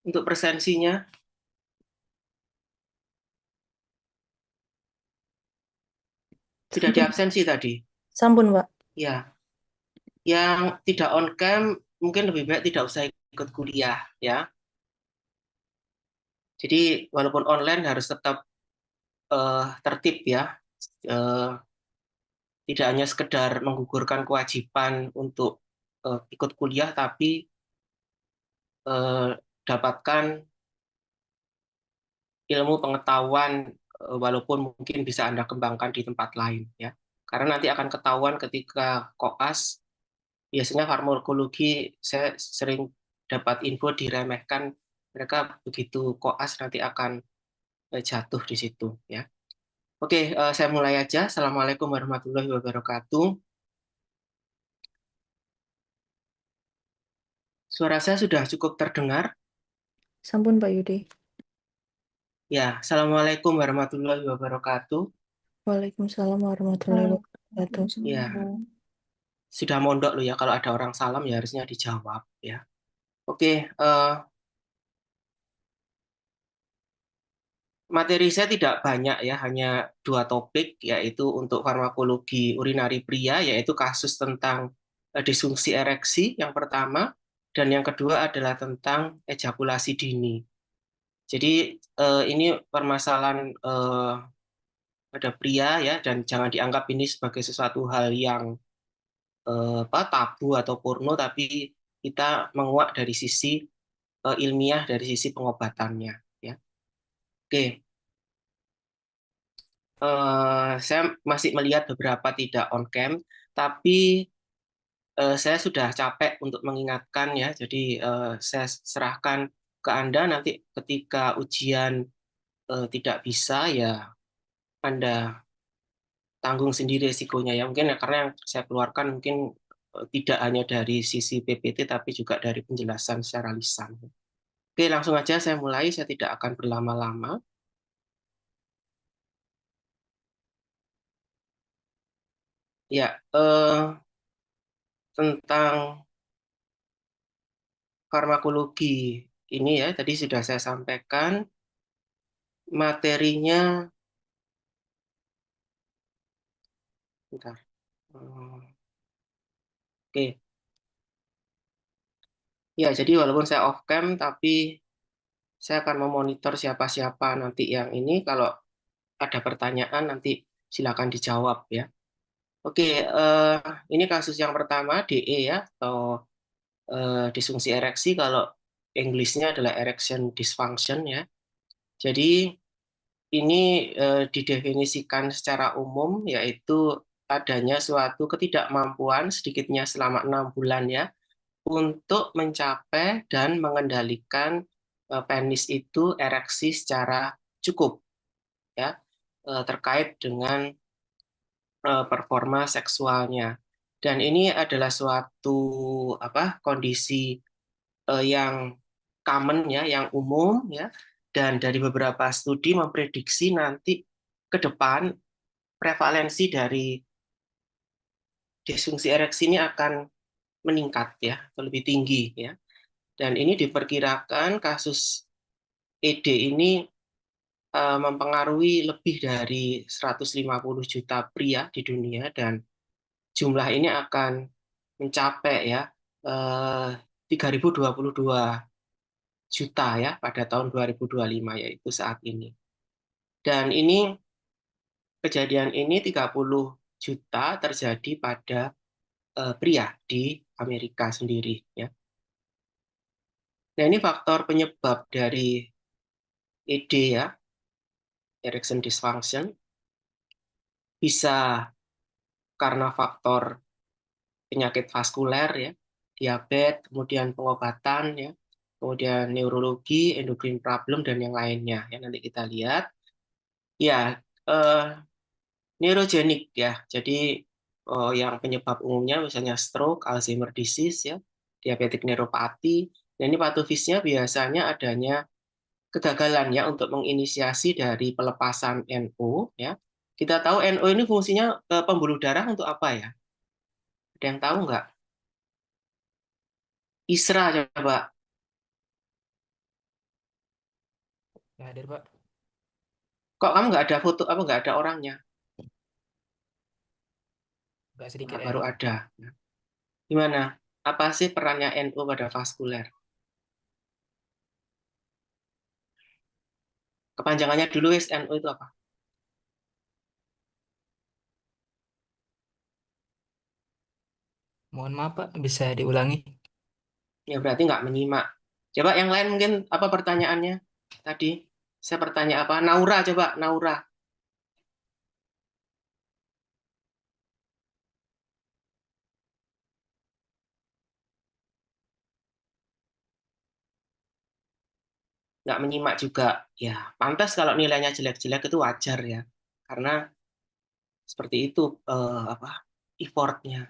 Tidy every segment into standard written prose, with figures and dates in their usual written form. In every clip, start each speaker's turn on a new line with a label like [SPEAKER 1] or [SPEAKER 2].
[SPEAKER 1] Untuk presensinya sudah
[SPEAKER 2] Sampun,
[SPEAKER 1] diabsensi tadi.
[SPEAKER 2] sampun, Pak.
[SPEAKER 1] Ya, yang tidak on cam mungkin lebih baik tidak usah ikut kuliah ya. Jadi walaupun online harus tetap tertib ya. Eh, Tidak hanya sekedar menggugurkan kewajiban untuk ikut kuliah, tapi dapatkan ilmu pengetahuan walaupun mungkin bisa Anda kembangkan di tempat lain ya. Karena nanti akan ketahuan ketika koas, biasanya farmakologi saya sering dapat info diremehkan, mereka begitu koas nanti akan jatuh di situ ya. Oke, saya mulai aja. Assalamualaikum warahmatullahi wabarakatuh. Suara saya sudah cukup terdengar?
[SPEAKER 2] Sampun, Pak Yudi.
[SPEAKER 1] Ya, Assalamualaikum warahmatullahi wabarakatuh.
[SPEAKER 2] Waalaikumsalam warahmatullahi wabarakatuh.
[SPEAKER 1] Ya, sudah mondok loh ya, kalau ada orang salam ya harusnya dijawab ya. Oke, materi saya tidak banyak ya, hanya dua topik, yaitu untuk farmakologi urinari pria, yaitu kasus tentang disfungsi ereksi yang pertama, dan yang kedua adalah tentang ejakulasi dini. Jadi ini permasalahan pada pria ya, dan jangan dianggap ini sebagai sesuatu hal yang tabu atau porno, tapi kita menguak dari sisi ilmiah, dari sisi pengobatannya ya. Oke, saya masih melihat beberapa tidak on cam, tapi saya sudah capek untuk mengingatkan ya. Jadi saya serahkan ke Anda nanti ketika ujian tidak bisa ya, Anda tanggung sendiri risikonya ya. Mungkin ya karena yang saya keluarkan mungkin tidak hanya dari sisi PPT tapi juga dari penjelasan secara lisan. Oke, langsung aja saya mulai. Saya tidak akan berlama-lama. Ya, tentang farmakologi ini ya, tadi sudah saya sampaikan materinya. Bentar. Oke, ya jadi walaupun saya off cam, tapi saya akan memonitor siapa-siapa nanti yang ini. Kalau ada pertanyaan nanti silakan dijawab ya. Oke, ini kasus yang pertama DE ya, atau disfungsi ereksi. Kalau Inggrisnya adalah erection dysfunction ya. Jadi ini didefinisikan secara umum yaitu adanya suatu ketidakmampuan sedikitnya selama 6 bulan ya untuk mencapai dan mengendalikan penis itu ereksi secara cukup ya, terkait dengan performa seksualnya. Dan ini adalah suatu kondisi yang common ya, yang umum ya, dan dari beberapa studi memprediksi nanti ke depan prevalensi dari disfungsi ereksi ini akan meningkat ya, atau lebih tinggi ya. Dan ini diperkirakan kasus ED ini mempengaruhi lebih dari 150 juta pria di dunia, dan jumlah ini akan mencapai ya 3.022 juta ya pada tahun 2025, yaitu saat ini. Dan ini kejadian ini 30 juta terjadi pada pria di Amerika sendiri ya. Nah, ini faktor penyebab dari ED ya, erection dysfunction, bisa karena faktor penyakit vaskuler ya, diabetes, kemudian pengobatan ya, kemudian neurologi, endokrin problem dan yang lainnya ya, nanti kita lihat. Ya, eh, neurogenik ya. Jadi yang penyebab umumnya misalnya stroke, Alzheimer disease ya, diabetic neuropathy. Dan ini patofisnya biasanya adanya kegagalan ya untuk menginisiasi dari pelepasan NO ya. Kita tahu NO ini fungsinya pembuluh darah untuk apa ya? Ada yang tahu nggak? ISRA coba.
[SPEAKER 3] Ya, hadir, Pak.
[SPEAKER 1] Kok kamu nggak ada foto, apa nggak ada orangnya?
[SPEAKER 3] Agak
[SPEAKER 1] Nah,
[SPEAKER 3] sedikit
[SPEAKER 1] baru
[SPEAKER 3] error.
[SPEAKER 1] ada. Nah, gimana? Apa sih perannya NO pada vaskuler? Kepanjangannya dulu wis NO itu apa?
[SPEAKER 3] Mohon maaf, Pak. Bisa diulangi?
[SPEAKER 1] Ya berarti nggak menyimak. Coba yang lain mungkin apa pertanyaannya tadi? Saya bertanya apa? Naura coba, Naura. Nggak menyimak juga. Ya, pantas kalau nilainya jelek-jelek itu wajar ya. Karena seperti itu apa effortnya.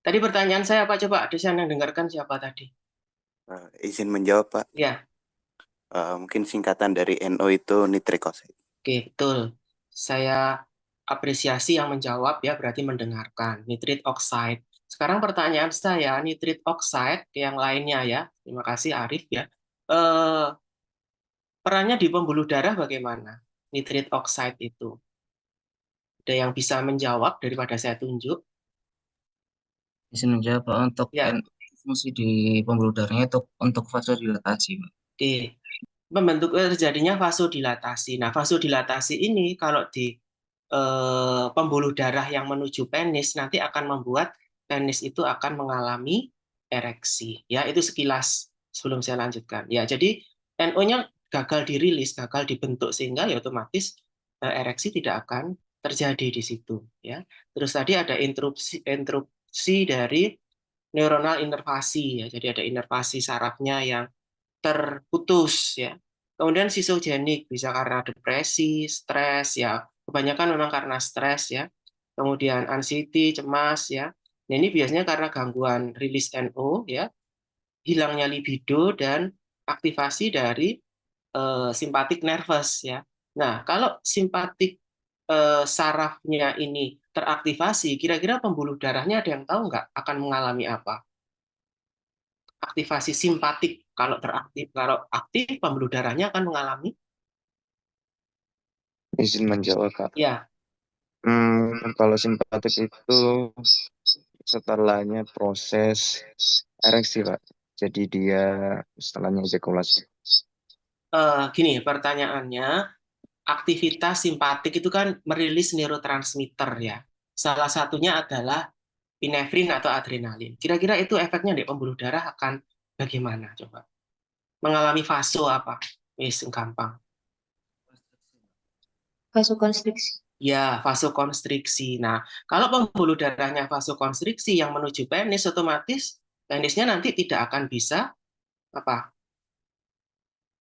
[SPEAKER 1] Tadi pertanyaan saya apa coba? Ada yang dengarkan siapa tadi?
[SPEAKER 4] Izin menjawab, Pak.
[SPEAKER 1] Ya,
[SPEAKER 4] Mungkin singkatan dari NO itu nitric oxide.
[SPEAKER 1] oke, betul. Saya apresiasi yang menjawab ya, berarti mendengarkan. Nitrit oxide. Sekarang pertanyaan saya, nitrit oxide yang lainnya ya. Terima kasih Arif ya. Eh, perannya di pembuluh darah bagaimana? Nitrit oxide itu. Ada yang bisa menjawab daripada saya tunjuk?
[SPEAKER 5] Izin menjawab Pak, untuk
[SPEAKER 1] Ya,
[SPEAKER 5] fungsi di pembuluh darahnya itu untuk vasodilatasi Pak.
[SPEAKER 1] oke. Membentuk terjadinya vasodilatasi. Nah, vasodilatasi ini kalau di pembuluh darah yang menuju penis nanti akan membuat penis itu akan mengalami ereksi. Ya, itu sekilas sebelum saya lanjutkan. Ya, jadi NO-nya gagal dirilis, gagal dibentuk sehingga ya otomatis ereksi tidak akan terjadi di situ. Ya, terus tadi ada interupsi dari neuronal inervasi. Ya, jadi ada inervasi sarafnya yang terputus ya. Kemudian sisogenik bisa karena depresi, stres ya. Kebanyakan memang karena stres ya. Kemudian anxiety, cemas ya. Nah, ini biasanya karena gangguan rilis NO ya, hilangnya libido dan aktivasi dari simpatik nervous ya. Nah, kalau simpatik sarafnya ini teraktivasi, kira-kira pembuluh darahnya ada yang tahu nggak akan mengalami apa? Aktivasi simpatik kalau aktif pembuluh darahnya akan mengalami
[SPEAKER 6] Izin menjawab, Kak.
[SPEAKER 1] ya
[SPEAKER 6] Kalau simpatik itu setelahnya proses ereksi, Pak. Jadi dia setelahnya ejakulasi.
[SPEAKER 1] gini pertanyaannya, aktivitas simpatik itu kan merilis neurotransmitter ya, salah satunya adalah pinefrin atau adrenalin. Kira-kira itu efeknya di pembuluh darah akan bagaimana coba, mengalami fase apa? Wis gampang
[SPEAKER 2] Vasokonstriksi.
[SPEAKER 1] ya, vasokonstriksi. Nah, kalau pembuluh darahnya vasokonstriksi yang menuju penis, otomatis penisnya nanti tidak akan bisa apa,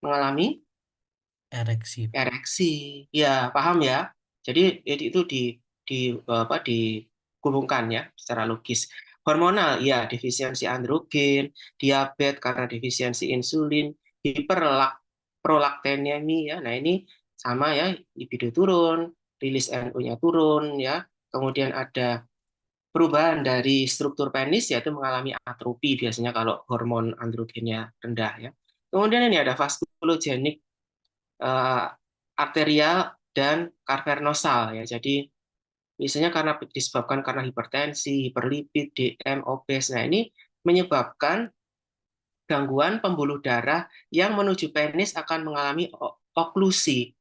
[SPEAKER 1] mengalami
[SPEAKER 3] Ereksi.
[SPEAKER 1] ereksi. Ya, paham ya. Jadi itu di apa dihubungkan ya secara logis. Hormonal, ya defisiensi androgen, diabetes karena defisiensi insulin, hiperprolaktinemi ya. Nah, ini sama ya, libido turun, rilis NO-nya turun ya. Kemudian ada perubahan dari struktur penis yaitu mengalami atrofi biasanya kalau hormon androgennya rendah ya. Kemudian ini ada vaskulogenik eh, arterial dan cavernosal ya. Jadi biasanya karena disebabkan karena hipertensi, hiperlipid, DM, obes. Nah, ini menyebabkan gangguan pembuluh darah yang menuju penis akan mengalami oklusi,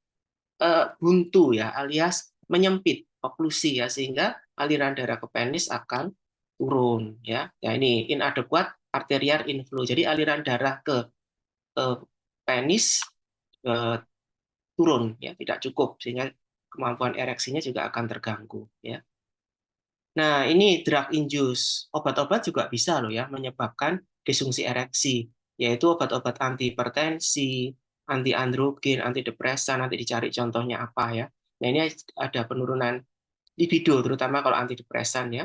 [SPEAKER 1] buntu ya, alias menyempit oklusi ya, sehingga aliran darah ke penis akan turun ya. Ya ini inadequate arterial inflow. Jadi aliran darah ke eh, penis eh, turun ya, tidak cukup sehingga kemampuan ereksinya juga akan terganggu ya. Nah, ini drug induce. Obat-obat juga bisa loh ya menyebabkan disfungsi ereksi, yaitu obat-obat antihipertensi, anti androgen, antidepresan, nanti dicari contohnya apa ya. Nah, ini ada penurunan libido terutama kalau antidepresan ya.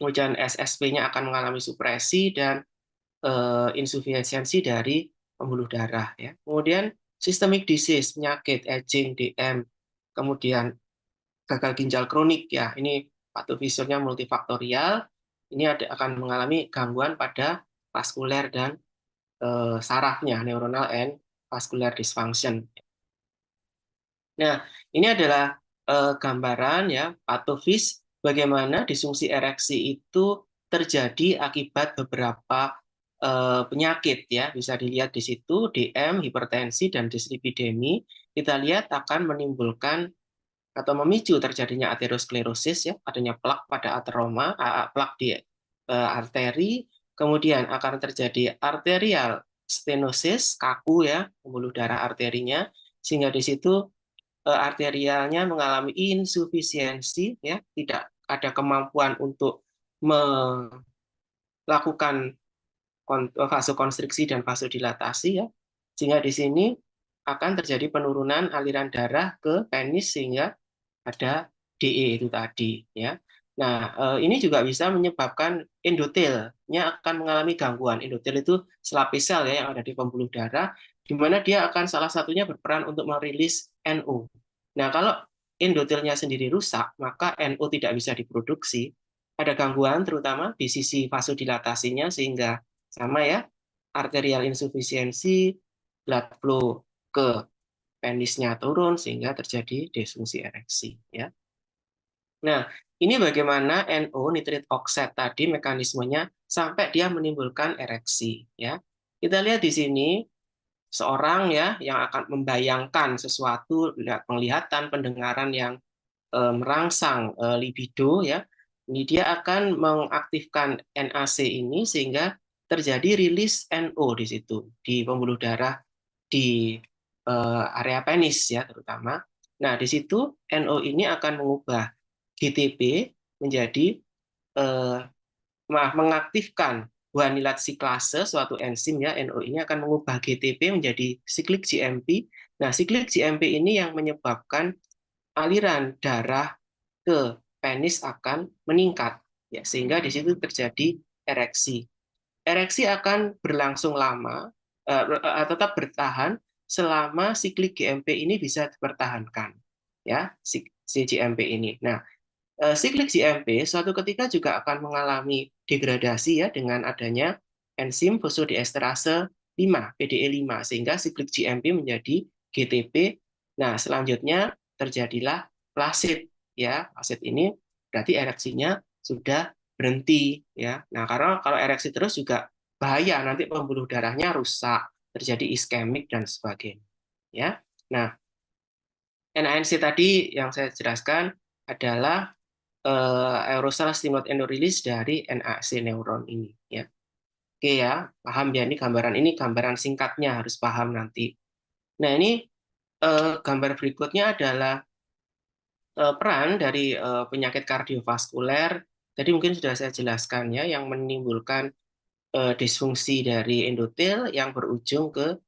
[SPEAKER 1] Kemudian SSP-nya akan mengalami supresi dan insufisiensi dari pembuluh darah ya. Kemudian systemic disease, penyakit, aging, DM, kemudian gagal ginjal kronik ya. Ini patofisialnya multifaktorial. Ini akan mengalami gangguan pada vaskuler dan sarafnya, neuronal and vascular dysfunction. Nah, ini adalah gambaran ya patofis bagaimana disfungsi ereksi itu terjadi akibat beberapa penyakit ya. Bisa dilihat di situ DM, hipertensi dan dislipidemi. Kita lihat akan menimbulkan atau memicu terjadinya aterosklerosis ya, adanya plak pada ateroma, plak di arteri, kemudian akan terjadi arterial stenosis, kaku ya, pembuluh darah arterinya, sehingga di situ arterialnya mengalami insufisiensi ya, tidak ada kemampuan untuk melakukan vasokonstriksi dan vasodilatasi ya, sehingga di sini akan terjadi penurunan aliran darah ke penis sehingga ada DE itu tadi ya. Nah, ini juga bisa menyebabkan endotelnya akan mengalami gangguan. Endotel itu selapis sel ya yang ada di pembuluh darah, di mana dia akan salah satunya berperan untuk merilis NO. Nah, kalau endotelnya sendiri rusak, maka NO tidak bisa diproduksi. Ada gangguan terutama di sisi vasodilatasinya sehingga sama ya, arterial insufisiensi, blood flow ke penisnya turun sehingga terjadi disfungsi ereksi ya. Nah, ini bagaimana NO nitrit oxide tadi mekanismenya sampai dia menimbulkan ereksi ya. Kita lihat di sini seorang ya yang akan membayangkan sesuatu, penglihatan, pendengaran yang merangsang libido ya. Ini dia akan mengaktifkan NAC ini sehingga terjadi rilis NO di situ di pembuluh darah di area penis ya terutama. Nah, di situ NO ini akan mengubah GTP menjadi mengaktifkan guanilat siklase, suatu enzim ya, NO ini akan mengubah GTP menjadi siklik GMP. Nah, siklik GMP ini yang menyebabkan aliran darah ke penis akan meningkat ya, sehingga di situ terjadi ereksi. Ereksi akan berlangsung lama, tetap bertahan selama siklik GMP ini bisa dipertahankan ya, si GMP ini. Nah, siklik GMP suatu ketika juga akan mengalami degradasi ya dengan adanya enzim fosfodiesterase 5, PDE5 sehingga siklik GMP menjadi GTP. Nah, selanjutnya terjadilah flasid ya. Flasid ini berarti ereksinya sudah berhenti ya. Nah, karena kalau ereksi terus juga bahaya, nanti pembuluh darahnya rusak, terjadi iskemik dan sebagainya ya. Nah, NANC tadi yang saya jelaskan adalah aerosol stimulate endo release dari NAC neuron ini ya. Oke ya, paham ya, ini gambaran singkatnya, harus paham nanti. Nah, ini gambar berikutnya adalah peran dari penyakit kardiovaskuler. Tadi mungkin sudah saya jelaskan ya, yang menimbulkan disfungsi dari endotel yang berujung ke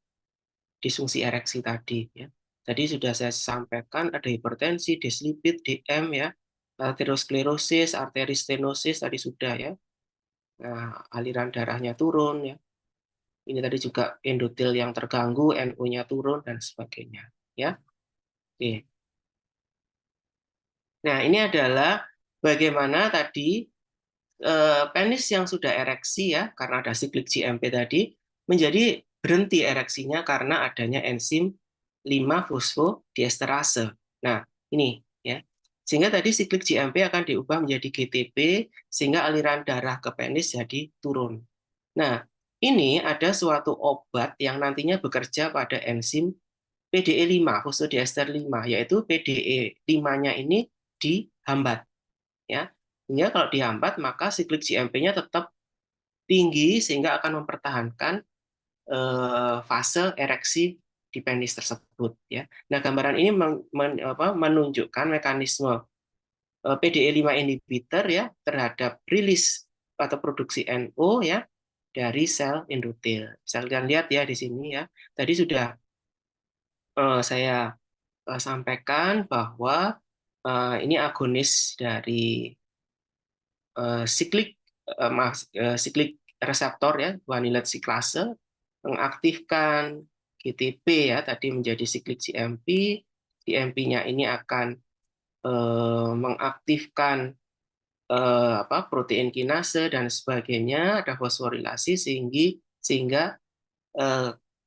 [SPEAKER 1] disfungsi ereksi tadi ya. Tadi sudah saya sampaikan ada hipertensi, dislipid, DM ya, aterosklerosis, arteri stenosis tadi sudah ya. Nah, aliran darahnya turun ya. Ini tadi juga endotel yang terganggu, NO-nya turun dan sebagainya ya. Oke. Nah, ini adalah bagaimana tadi penis yang sudah ereksi ya karena ada siklik GMP tadi menjadi berhenti ereksinya karena adanya enzim 5-fosfodiesterase. Nah, ini ya. Sehingga tadi siklik GMP akan diubah menjadi GTP sehingga aliran darah ke penis jadi turun. Nah, ini ada suatu obat yang nantinya bekerja pada enzim PDE5, fosfodiester 5, yaitu PDE5-nya ini dihambat. Ya. Sehingga kalau dihambat maka siklik GMP-nya tetap tinggi sehingga akan mempertahankan fase ereksi di penis tersebut ya. Nah, gambaran ini menunjukkan mekanisme PDE5 inhibitor ya terhadap rilis atau produksi NO ya dari sel endotel. Bisa kalian lihat ya di sini ya. Tadi sudah saya sampaikan bahwa ini agonis dari siklik reseptor ya, guanilat siklase mengaktifkan GTP ya tadi menjadi siklik GMP. GMP-nya ini akan mengaktifkan protein kinase dan sebagainya, ada fosforilasi sehingga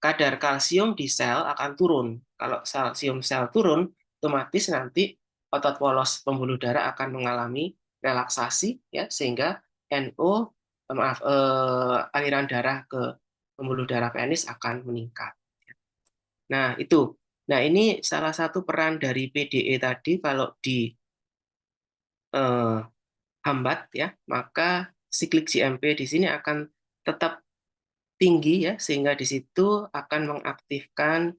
[SPEAKER 1] kadar kalsium di sel akan turun. Kalau kalsium sel turun, otomatis nanti otot polos pembuluh darah akan mengalami relaksasi, ya, sehingga aliran darah ke pembuluh darah penis akan meningkat. Nah, itu. Nah, ini salah satu peran dari PDE tadi. Kalau dihambat, ya, maka siklik GMP di sini akan tetap tinggi, ya, sehingga di situ akan mengaktifkan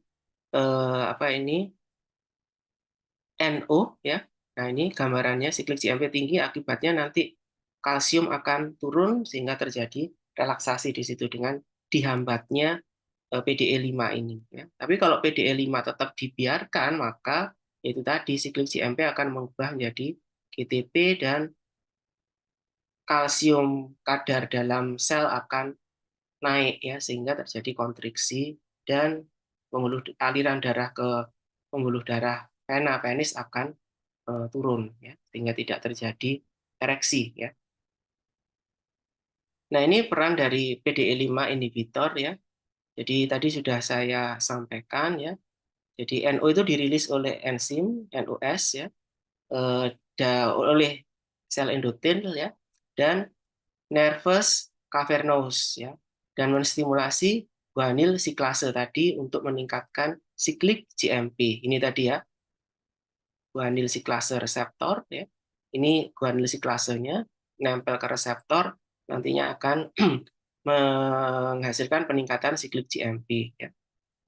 [SPEAKER 1] NO, ya. Nah, ini gambarannya siklik GMP tinggi, akibatnya nanti kalsium akan turun sehingga terjadi relaksasi di situ dengan dihambatnya PDE5 ini, ya. Tapi kalau PDE5 tetap dibiarkan, maka itu tadi siklik GMP akan mengubah menjadi GTP dan kalsium kadar dalam sel akan naik, ya, sehingga terjadi kontriksi dan aliran darah ke pembuluh darah vena penis akan turun, ya, sehingga tidak terjadi ereksi, ya. Nah, ini peran dari PDE5 inhibitor, ya. Jadi tadi sudah saya sampaikan, ya. Jadi NO itu dirilis oleh enzim NOS, ya, oleh sel endotel, ya, dan nervus cavernous, ya, dan menstimulasi guanil siklase tadi untuk meningkatkan siklik GMP. Ini tadi, ya, guanil siklase reseptor, ya. Ini guanil siklasenya nempel ke reseptor, nantinya akan menghasilkan peningkatan siklik GMP, ya.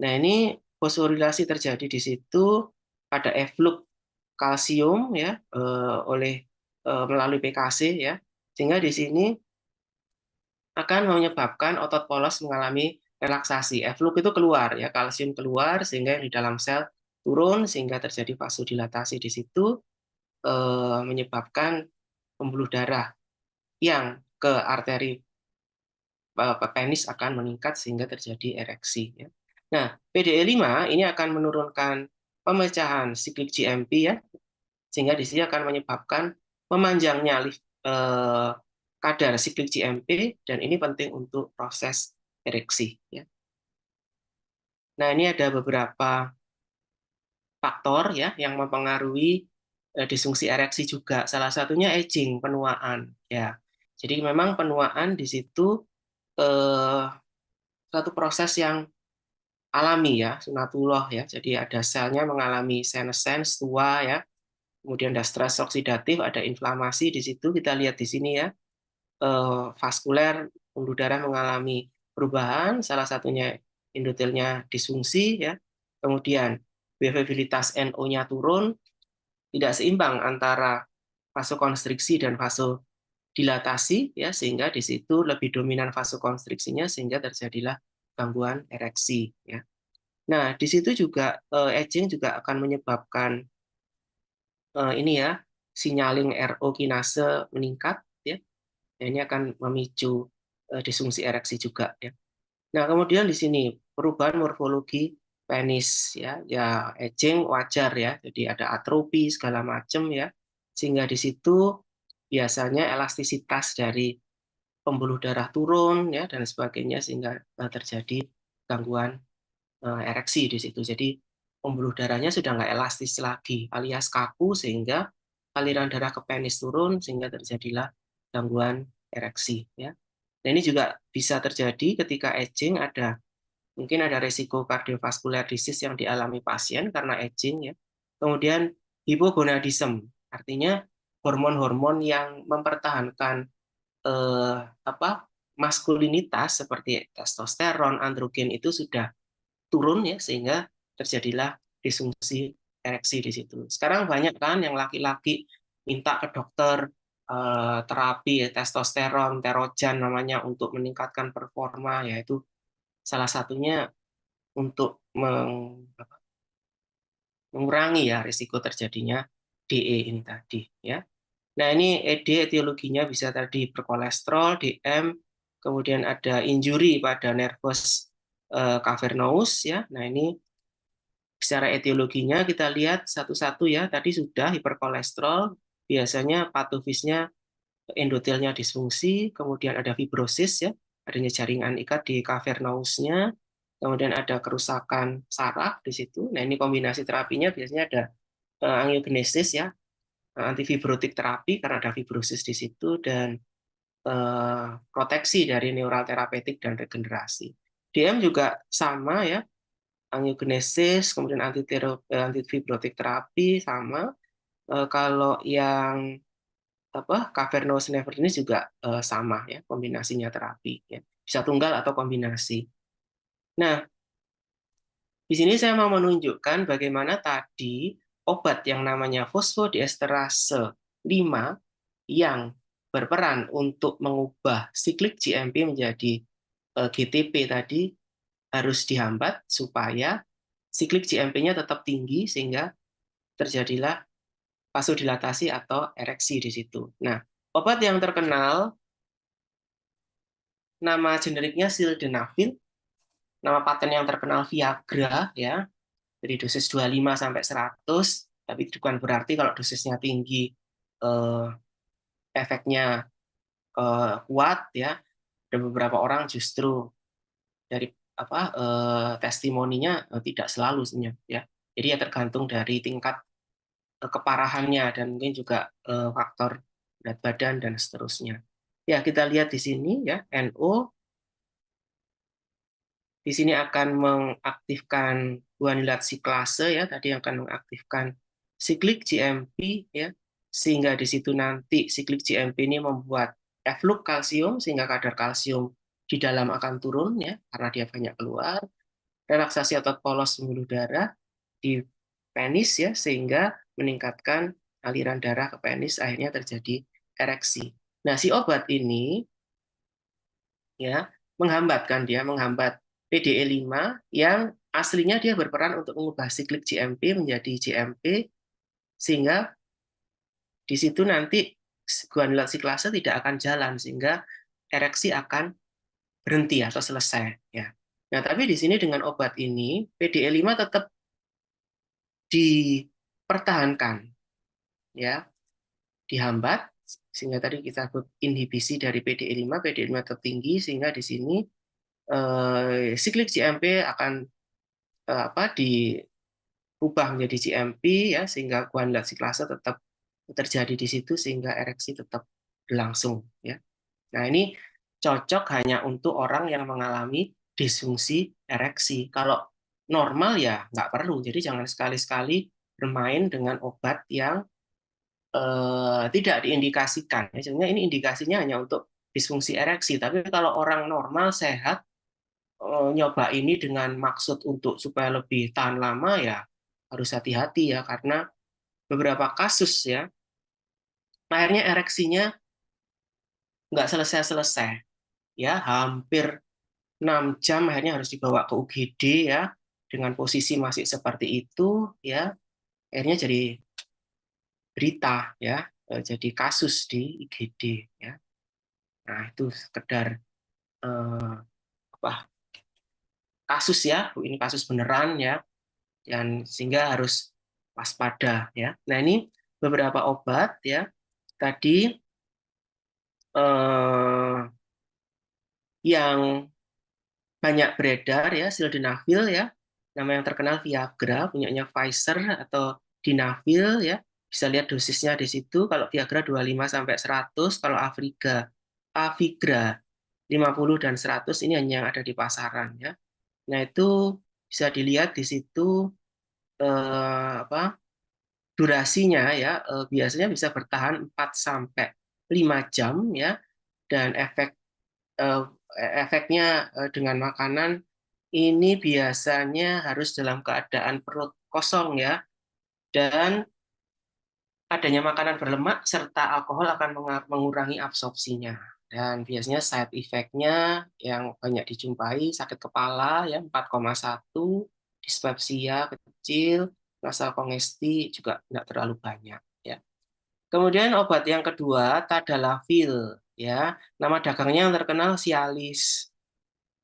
[SPEAKER 1] Nah, ini fosforilasi terjadi di situ, ada efflux kalsium, ya, melalui PKC, ya, sehingga di sini akan menyebabkan otot polos mengalami relaksasi. Efflux itu keluar, ya, kalsium keluar sehingga yang di dalam sel turun sehingga terjadi vasodilatasi di situ, menyebabkan pembuluh darah yang ke arteri penis akan meningkat sehingga terjadi ereksi, ya. Nah, PDE5 ini akan menurunkan pemecahan siklik GMP, ya, sehingga di sini akan menyebabkan memanjangnya kadar siklik GMP, dan ini penting untuk proses ereksi, ya. Nah, ini ada beberapa faktor, ya, yang mempengaruhi disfungsi ereksi juga. Salah satunya aging, penuaan, ya. Jadi memang penuaan di situ suatu proses yang alami, ya, sunatullah, ya. Jadi ada selnya mengalami senescence, tua, ya. Kemudian ada stres oksidatif, ada inflamasi di situ. Kita lihat di sini, ya. Vaskuler, pembuluh darah mengalami perubahan, salah satunya endotelnya disfungsi, ya. Kemudian permeabilitas NO-nya turun, tidak seimbang antara vasokonstriksi dan vasodilatasi, ya, sehingga di situ lebih dominan vasokonstriksinya sehingga terjadilah gangguan ereksi, ya. Nah, di situ juga aging juga akan menyebabkan ini, ya, signaling RO kinase meningkat, ya. Nah, ini akan memicu disfungsi ereksi juga, ya. Nah, kemudian di sini perubahan morfologi penis, ya, ya, aging wajar, ya. Jadi ada atrofi segala macam, ya. Sehingga di situ biasanya elastisitas dari pembuluh darah turun, ya, dan sebagainya sehingga terjadi gangguan ereksi di situ. Jadi pembuluh darahnya sudah nggak elastis lagi, alias kaku, sehingga aliran darah ke penis turun sehingga terjadilah gangguan ereksi, ya. Nah, ini juga bisa terjadi ketika aging, mungkin ada risiko kardiovaskular disease yang dialami pasien karena aging, ya. Kemudian hipogonadisme, artinya hormon-hormon yang mempertahankan maskulinitas seperti testosteron, androgen itu sudah turun, ya, sehingga terjadilah disfungsi ereksi di situ. Sekarang banyak kan yang laki-laki minta ke dokter terapi testosteron, terojan namanya, untuk meningkatkan performa, yaitu salah satunya untuk mengurangi, ya, risiko terjadinya DE ini tadi, ya. Nah, ini etiologinya bisa tadi berkolesterol, DM, kemudian ada injury pada nervus cavernous, ya. Nah, ini secara etiologinya kita lihat satu-satu, ya. Tadi sudah hiperkolesterol, biasanya patofisnya endotelnya disfungsi, kemudian ada fibrosis, ya, adanya jaringan ikat di cavernousnya, kemudian ada kerusakan saraf di situ. Nah, ini kombinasi terapinya biasanya ada angiogenesis ya, antifibrotik terapi karena ada fibrosis di situ, dan proteksi dari neural terapeutik dan regenerasi. DM juga sama ya, angiogenesis, kemudian antifibrotik terapi sama. Kalau yang cavernous nephritis juga sama ya, kombinasinya terapi ya. Bisa tunggal atau kombinasi. Nah, di sini saya mau menunjukkan bagaimana tadi obat yang namanya fosfodiesterase 5 yang berperan untuk mengubah siklik GMP menjadi GTP tadi harus dihambat supaya siklik GMP-nya tetap tinggi sehingga terjadilah vasodilatasi atau ereksi di situ. Nah, obat yang terkenal nama generiknya sildenafil, nama paten yang terkenal Viagra ya. Jadi dosis 25 sampai 100, tapi bukan berarti kalau dosisnya tinggi efeknya kuat ya. Ada beberapa orang justru dari testimoninya tidak selalu sebenarnya ya. Jadi ya tergantung dari tingkat keparahannya dan mungkin juga faktor berat badan dan seterusnya. Ya, kita lihat di sini ya, NO di sini akan mengaktifkan guanilat siklase ya, tadi akan mengaktifkan siklik GMP ya, sehingga di situ nanti siklik GMP ini membuat efflux kalsium sehingga kadar kalsium di dalam akan turun ya karena dia banyak keluar. Relaksasi otot polos pembuluh darah di penis ya sehingga meningkatkan aliran darah ke penis, akhirnya terjadi ereksi. Nah, si obat ini ya menghambat PDE5 yang aslinya dia berperan untuk mengubah siklik GMP menjadi GMP sehingga di situ nanti guanilat siklase tidak akan jalan sehingga ereksi akan berhenti atau selesai ya. Nah, tapi di sini dengan obat ini PDE5 tetap dipertahankan ya, dihambat sehingga tadi kita sebut inhibisi dari PDE5 tetap tinggi sehingga di sini siklik GMP akan diubah menjadi GMP ya sehingga guanilat siklase tetap terjadi di situ sehingga ereksi tetap berlangsung ya. Nah, ini cocok hanya untuk orang yang mengalami disfungsi ereksi. Kalau normal ya nggak perlu. Jadi jangan sekali-sekali bermain dengan obat yang tidak diindikasikan. Sebenarnya ini indikasinya hanya untuk disfungsi ereksi. Tapi kalau orang normal sehat nyoba ini dengan maksud untuk supaya lebih tahan lama ya harus hati-hati ya karena beberapa kasus ya akhirnya ereksinya nggak selesai-selesai ya, hampir 6 jam akhirnya harus dibawa ke UGD ya dengan posisi masih seperti itu ya, akhirnya jadi berita ya, jadi kasus di IGD ya. Nah, itu sekedar kasus ya, ini kasus beneran ya, dan sehingga harus waspada ya. Nah, ini beberapa obat ya tadi yang banyak beredar ya, sildenafil ya, nama yang terkenal Viagra, punyanya Pfizer atau Dinafil ya, bisa lihat dosisnya di situ. Kalau Viagra 25 sampai 100, kalau Avigra 50 dan 100 ini hanya yang ada di pasaran ya. Nah, itu bisa dilihat di situ durasinya ya, biasanya bisa bertahan 4 sampai 5 jam ya, dan efeknya dengan makanan ini biasanya harus dalam keadaan perut kosong ya, dan adanya makanan berlemak serta alkohol akan mengurangi absorpsinya. Dan biasanya side effect-nya yang banyak dijumpai sakit kepala ya 4,1, dispepsia kecil, rasa kongesti juga tidak terlalu banyak ya. Kemudian obat yang kedua tadalafil ya, nama dagangnya yang terkenal Cialis.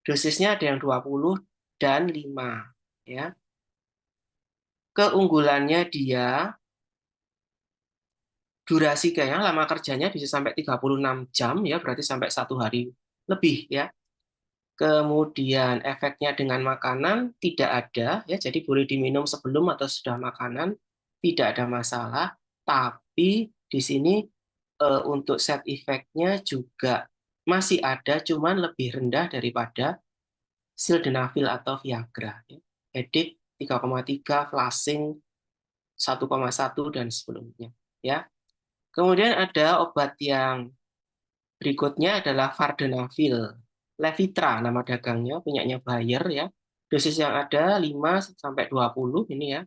[SPEAKER 1] Dosisnya ada yang 20 dan 5 ya. Keunggulannya dia durasi kayaknya lama kerjanya bisa sampai 36 jam ya, berarti sampai 1 hari lebih ya. Kemudian efeknya dengan makanan tidak ada, ya, jadi boleh diminum sebelum atau sudah makanan, tidak ada masalah. Tapi di sini untuk side effect-nya juga masih ada, cuman lebih rendah daripada sildenafil atau Viagra. Ya. Headache 3,3, flushing 1,1 dan sebelumnya. Ya. Kemudian ada obat yang berikutnya adalah vardenafil. Levitra nama dagangnya, punyanya Bayer ya. Dosis yang ada 5 sampai 20 ini ya.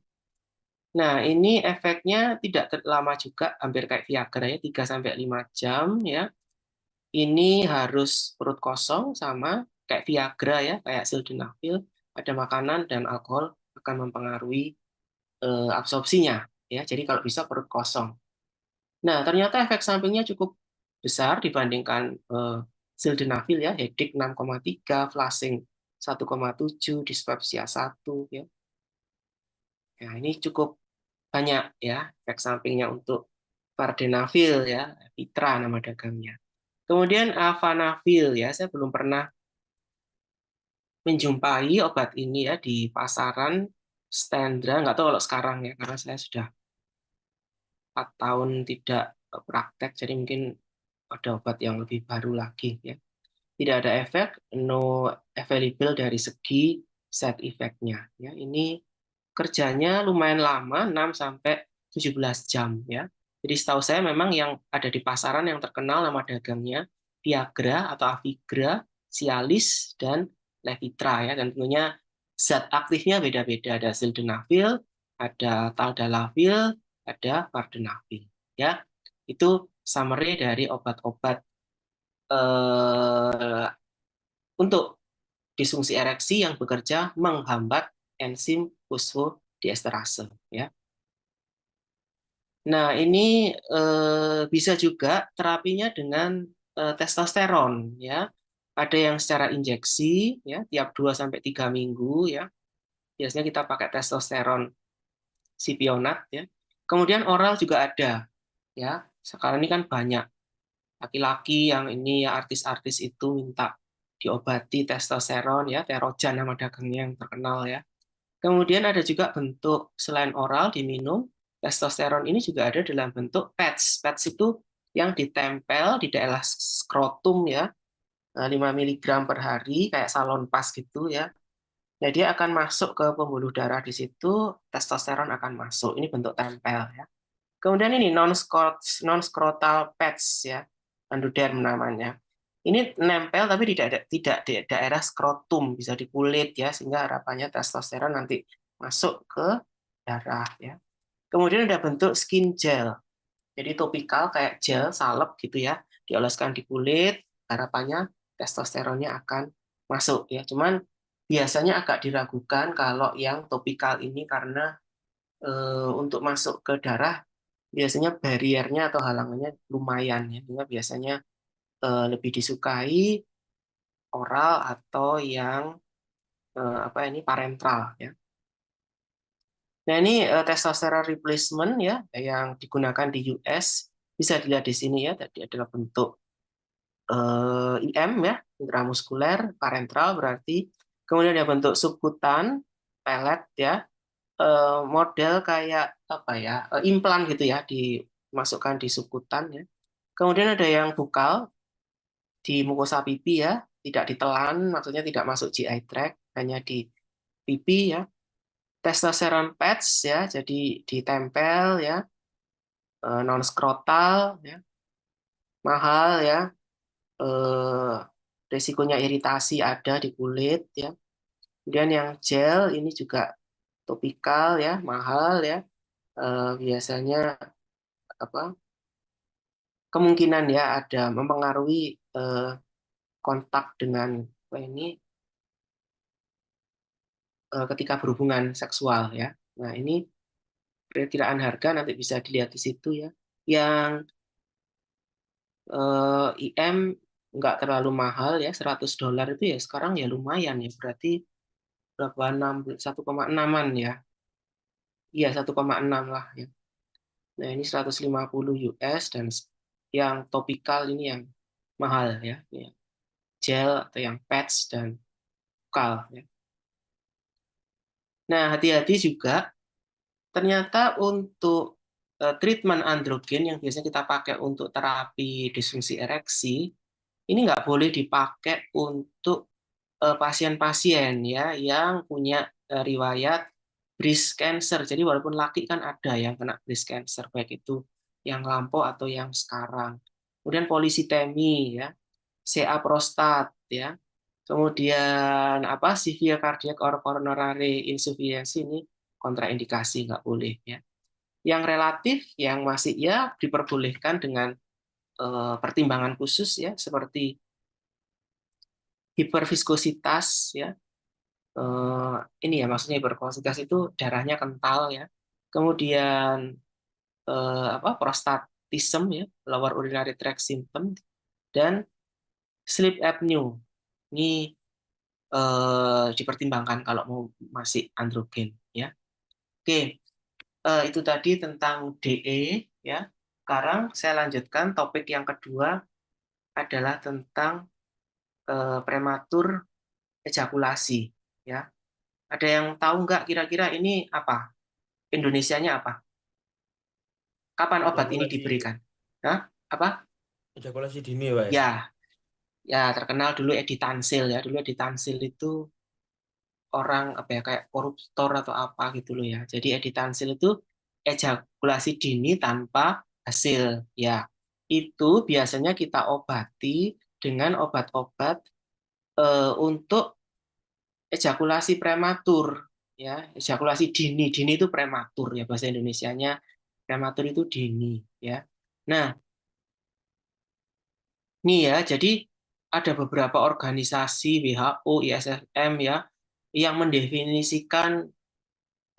[SPEAKER 1] Nah, ini efeknya tidak lama juga, hampir kayak Viagra ya, 3 sampai 5 jam ya. Ini harus perut kosong sama kayak Viagra ya, kayak sildenafil, ada makanan dan alkohol akan mempengaruhi absorpsinya ya. Jadi kalau bisa perut kosong. Nah, ternyata efek sampingnya cukup besar dibandingkan sildenafil ya, headache 6,3, flushing 1,7, dispepsia 1 ya. Nah, ini cukup banyak ya efek sampingnya untuk vardenafil ya, Vitra nama dagangnya. Kemudian avanafil ya, saya belum pernah menjumpai obat ini ya di pasaran standar, nggak tahu kalau sekarang ya, karena saya sudah 4 tahun tidak praktek, jadi mungkin ada obat yang lebih baru lagi ya. Tidak ada efek, no available dari segi side effect-nya ya. Ini kerjanya lumayan lama, 6 sampai 17 jam ya. Jadi setahu saya memang yang ada di pasaran yang terkenal nama dagangnya Viagra atau Avigra, Cialis dan Levitra ya, dan tentunya zat aktifnya beda-beda, ada sildenafil, ada tadalafil, ada vardenafil ya. Itu summary dari obat-obat untuk disfungsi ereksi yang bekerja menghambat enzim fosfodiesterase ya. Nah, ini bisa juga terapinya dengan testosteron ya. Ada yang secara injeksi ya, tiap 2 sampai 3 minggu ya. Biasanya kita pakai testosteron sipionat ya. Kemudian oral juga ada ya. Sekarang ini kan banyak laki-laki yang ini ya, artis-artis itu minta diobati testosteron ya, Terojan nama dagangnya yang terkenal ya. Kemudian ada juga bentuk selain oral diminum, testosteron ini juga ada dalam bentuk patch. Patch itu yang ditempel di daerah skrotum ya, 5 mg per hari kayak salon pas gitu ya. Nah, dia akan masuk ke pembuluh darah di situ, testosteron akan masuk. Ini bentuk tempel ya. Kemudian ini non-scrotal patch ya, Andoderm namanya. Ini nempel tapi tidak di daerah skrotum, bisa di kulit ya, sehingga harapannya testosteron nanti masuk ke darah ya. Kemudian ada bentuk skin gel. Jadi topikal kayak gel salep gitu ya, dioleskan di kulit, harapannya testosteronnya akan masuk ya. Cuman biasanya agak diragukan kalau yang topikal ini karena untuk masuk ke darah biasanya bariernya atau halangannya lumayan ya. Sehingga biasanya lebih disukai oral atau yang apa ini parenteral ya. Nah, ini testosterone replacement ya yang digunakan di US, bisa dilihat di sini ya, tadi adalah bentuk IM ya, intramuskuler, parenteral berarti. Kemudian ada bentuk subkutan, pelet ya, model kayak apa ya, implan gitu ya, dimasukkan di subkutan ya. Kemudian ada yang bukal di mukosa pipi ya, tidak ditelan, maksudnya tidak masuk GI tract, hanya di pipi ya. Testosteron patch ya, jadi ditempel ya, non skrotal ya, mahal ya, resikonya iritasi ada di kulit ya. Kemudian yang gel ini juga topikal ya, mahal ya, biasanya apa? Kemungkinan ya ada mempengaruhi kontak dengan apa ini ketika berhubungan seksual ya. Nah, ini perkiraan harga nanti bisa dilihat di situ ya. Yang IM nggak terlalu mahal ya, $100 itu ya sekarang ya lumayan ya, berarti berapa 1,6-an ya. Iya, 1,6 lah ya. Nah, ini 150 US dan yang topikal ini yang mahal ya. gel atau yang patch dan lokal. Ya. Nah, hati-hati juga, ternyata untuk treatment androgen yang biasanya kita pakai untuk terapi disfungsi ereksi, ini nggak boleh dipakai untuk pasien-pasien ya yang punya riwayat breast cancer. Jadi walaupun laki kan ada yang kena breast cancer, baik itu yang lampau atau yang sekarang. Kemudian polisitemi ya, CA prostat ya. Kemudian apa severe cardiac or coronary insufficiency ini kontraindikasi, nggak boleh ya. Yang relatif yang masih ya diperbolehkan dengan pertimbangan khusus ya, seperti hiperviskositas ya. Ini ya maksudnya hiperviskositas itu darahnya kental ya. Kemudian prostatism ya, lower urinary tract symptom, dan sleep apnea. Ini dipertimbangkan kalau mau masih androgen ya. Oke, itu tadi tentang DE ya. Sekarang saya lanjutkan topik yang kedua adalah tentang prematur ejakulasi ya. Ada yang tahu nggak kira-kira ini apa? Indonesianya apa? Kapan obat ini
[SPEAKER 7] Ejakulasi,
[SPEAKER 1] diberikan? Hah? Apa?
[SPEAKER 7] ejakulasi dini, Pak.
[SPEAKER 1] Ya, ya terkenal dulu Edi Tansil ya. Dulu Edi Tansil itu orang apa ya kayak koruptor atau apa gitu loh ya. Jadi Edi Tansil itu ejakulasi dini tanpa hasil ya. Itu biasanya kita obati dengan obat-obat untuk ejakulasi prematur ya. Ejakulasi dini. Dini itu prematur ya, bahasa Indonesianya prematur itu dini ya. Nah, nih ya, jadi ada beberapa organisasi WHO, ISSM ya yang mendefinisikan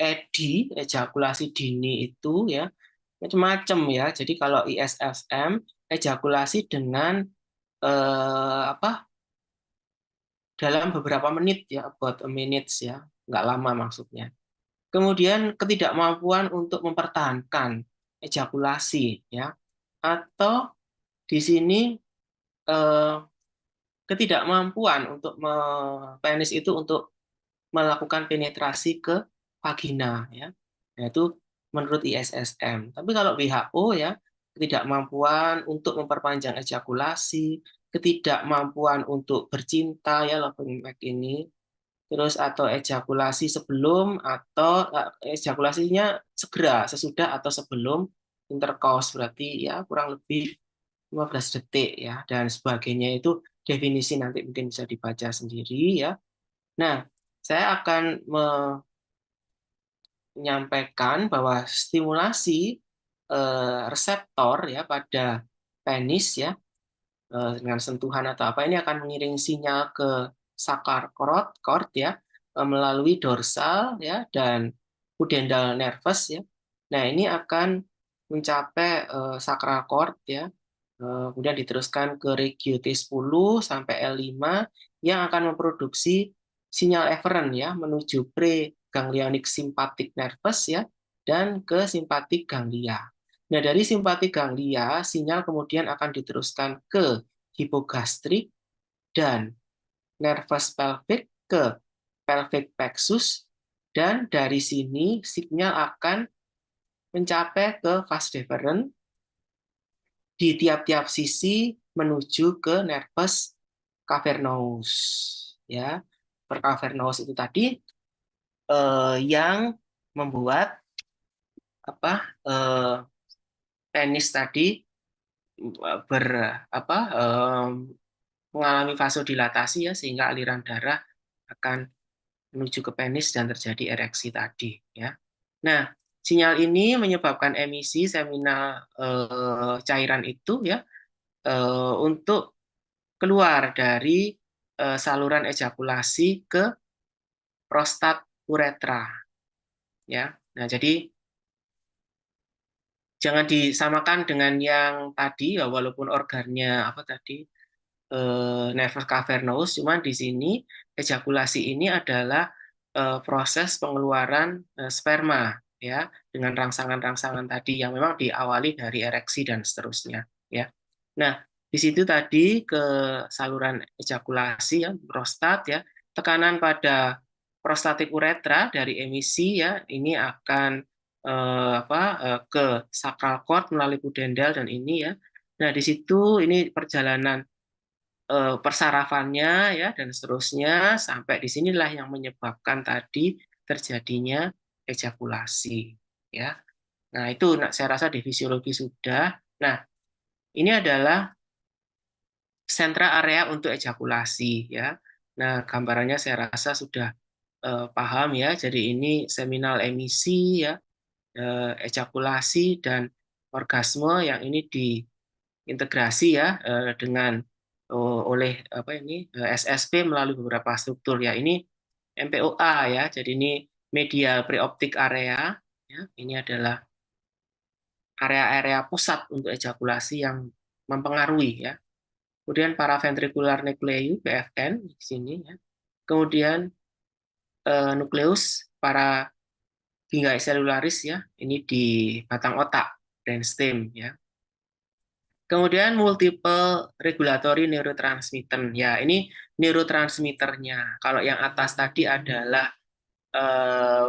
[SPEAKER 1] EDI, ejakulasi dini itu ya macam-macam ya. Jadi kalau ISSM ejakulasi dengan dalam beberapa menit ya, about a minutes ya, nggak lama maksudnya. Kemudian ketidakmampuan untuk mempertahankan ejakulasi ya, atau di sini ketidakmampuan untuk penis itu untuk melakukan penetrasi ke vagina ya. Nah, itu menurut ISSM. Tapi kalau WHO ya, ketidakmampuan untuk memperpanjang ejakulasi, ketidakmampuan untuk bercinta ya, loving back ini, terus atau ejakulasi sebelum atau ejakulasinya segera, sesudah atau sebelum intercourse, berarti ya kurang lebih 15 detik ya, dan sebagainya. Itu definisi nanti mungkin bisa dibaca sendiri ya. Nah, saya akan menyampaikan bahwa stimulasi reseptor ya pada penis ya dengan sentuhan atau apa ini akan mengiring sinyal ke sakral cord ya melalui dorsal ya dan pudendal nervus ya. Nah, ini akan mencapai sakral cord ya. Kemudian diteruskan ke regio T10 sampai L5 yang akan memproduksi sinyal eferen ya menuju preganglionic sympathetic nervus ya dan ke simpatik ganglia. Nah, dari simpatik ganglia sinyal kemudian akan diteruskan ke hipogastrik dan nervus pelvic ke pelvic plexus, dan dari sini sinyal akan mencapai ke vas deferens di tiap-tiap sisi menuju ke nervus cavernous ya. Per cavernous itu tadi yang membuat penis tadi mengalami vasodilatasi ya, sehingga aliran darah akan menuju ke penis dan terjadi ereksi tadi ya. Nah, sinyal ini menyebabkan emisi seminal cairan itu ya untuk keluar dari saluran ejakulasi ke prostat uretra ya. Nah, jadi jangan disamakan dengan yang tadi ya, walaupun organnya nervus cavernous, cuman di sini ejakulasi ini adalah proses pengeluaran sperma ya dengan rangsangan-rangsangan tadi yang memang diawali dari ereksi dan seterusnya ya. Nah, Di situ tadi ke saluran ejakulasi ya, prostat ya, tekanan pada prostatik uretra dari emisi ya, ini akan ke sakral cord melalui pudendal dan ini ya. Nah, di situ ini perjalanan persarafannya ya dan seterusnya sampai di sinilah yang menyebabkan tadi terjadinya ejakulasi ya. Nah, itu saya rasa di fisiologi sudah. Nah, ini adalah sentra area untuk ejakulasi ya. Nah, gambarannya saya rasa sudah paham ya. Jadi ini seminal emisi ya, ejakulasi dan orgasme yang ini diintegrasi ya dengan oleh SSP melalui beberapa struktur ya. Ini MPOA ya. Jadi ini medial preoptic area ya. Ini adalah area-area pusat untuk ejakulasi yang mempengaruhi ya. Kemudian paraventricular nuclei PFN di sini ya. Kemudian nukleus para gingai selularis ya, ini di batang otak brainstem ya. Kemudian multiple regulatory neurotransmitter ya, ini neurotransmitternya. Kalau yang atas tadi adalah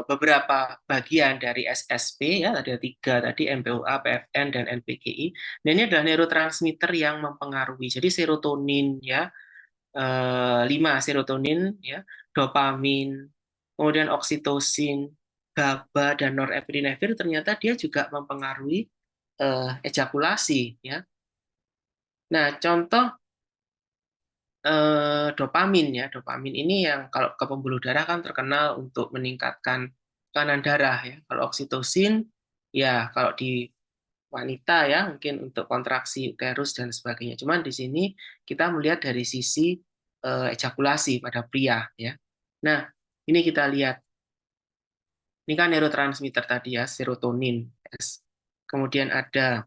[SPEAKER 1] beberapa bagian dari SSP ya, ada 3 tadi MPOA, PFN dan NPGI. Nah, ini adalah neurotransmitter yang mempengaruhi. Jadi serotonin ya, 5 serotonin ya, dopamin, kemudian oksitosin, GABA dan norepinefrin ternyata dia juga mempengaruhi ejakulasi ya. Nah, contoh dopamin ya, dopamin ini yang kalau ke pembuluh darah kan terkenal untuk meningkatkan tekanan darah ya. Kalau oksitosin ya kalau di wanita ya mungkin untuk kontraksi uterus dan sebagainya. Cuman di sini kita melihat dari sisi ejakulasi pada pria ya. Nah, ini kita lihat. Ini kan neurotransmitter tadi ya, serotonin. Kemudian ada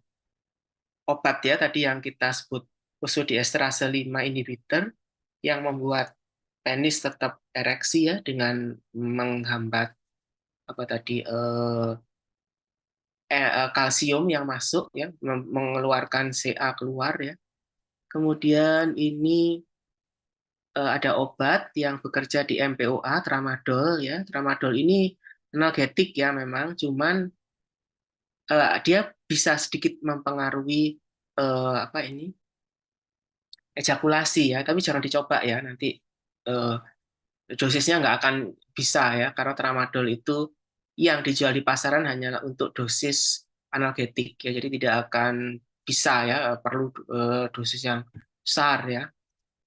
[SPEAKER 1] obat ya tadi yang kita sebut fosfodiesterase 5 inhibitor yang membuat penis tetap ereksi ya dengan menghambat apa tadi kalsium yang masuk ya, mengeluarkan Ca keluar ya. Kemudian ini ada obat yang bekerja di MPOA, tramadol ya. Tramadol ini analgetik ya memang, cuman dia bisa sedikit mempengaruhi ejakulasi ya, tapi jangan dicoba ya nanti dosisnya nggak akan bisa ya, karena tramadol itu yang dijual di pasaran hanya untuk dosis analgetik ya, jadi tidak akan bisa ya, perlu dosis yang besar ya.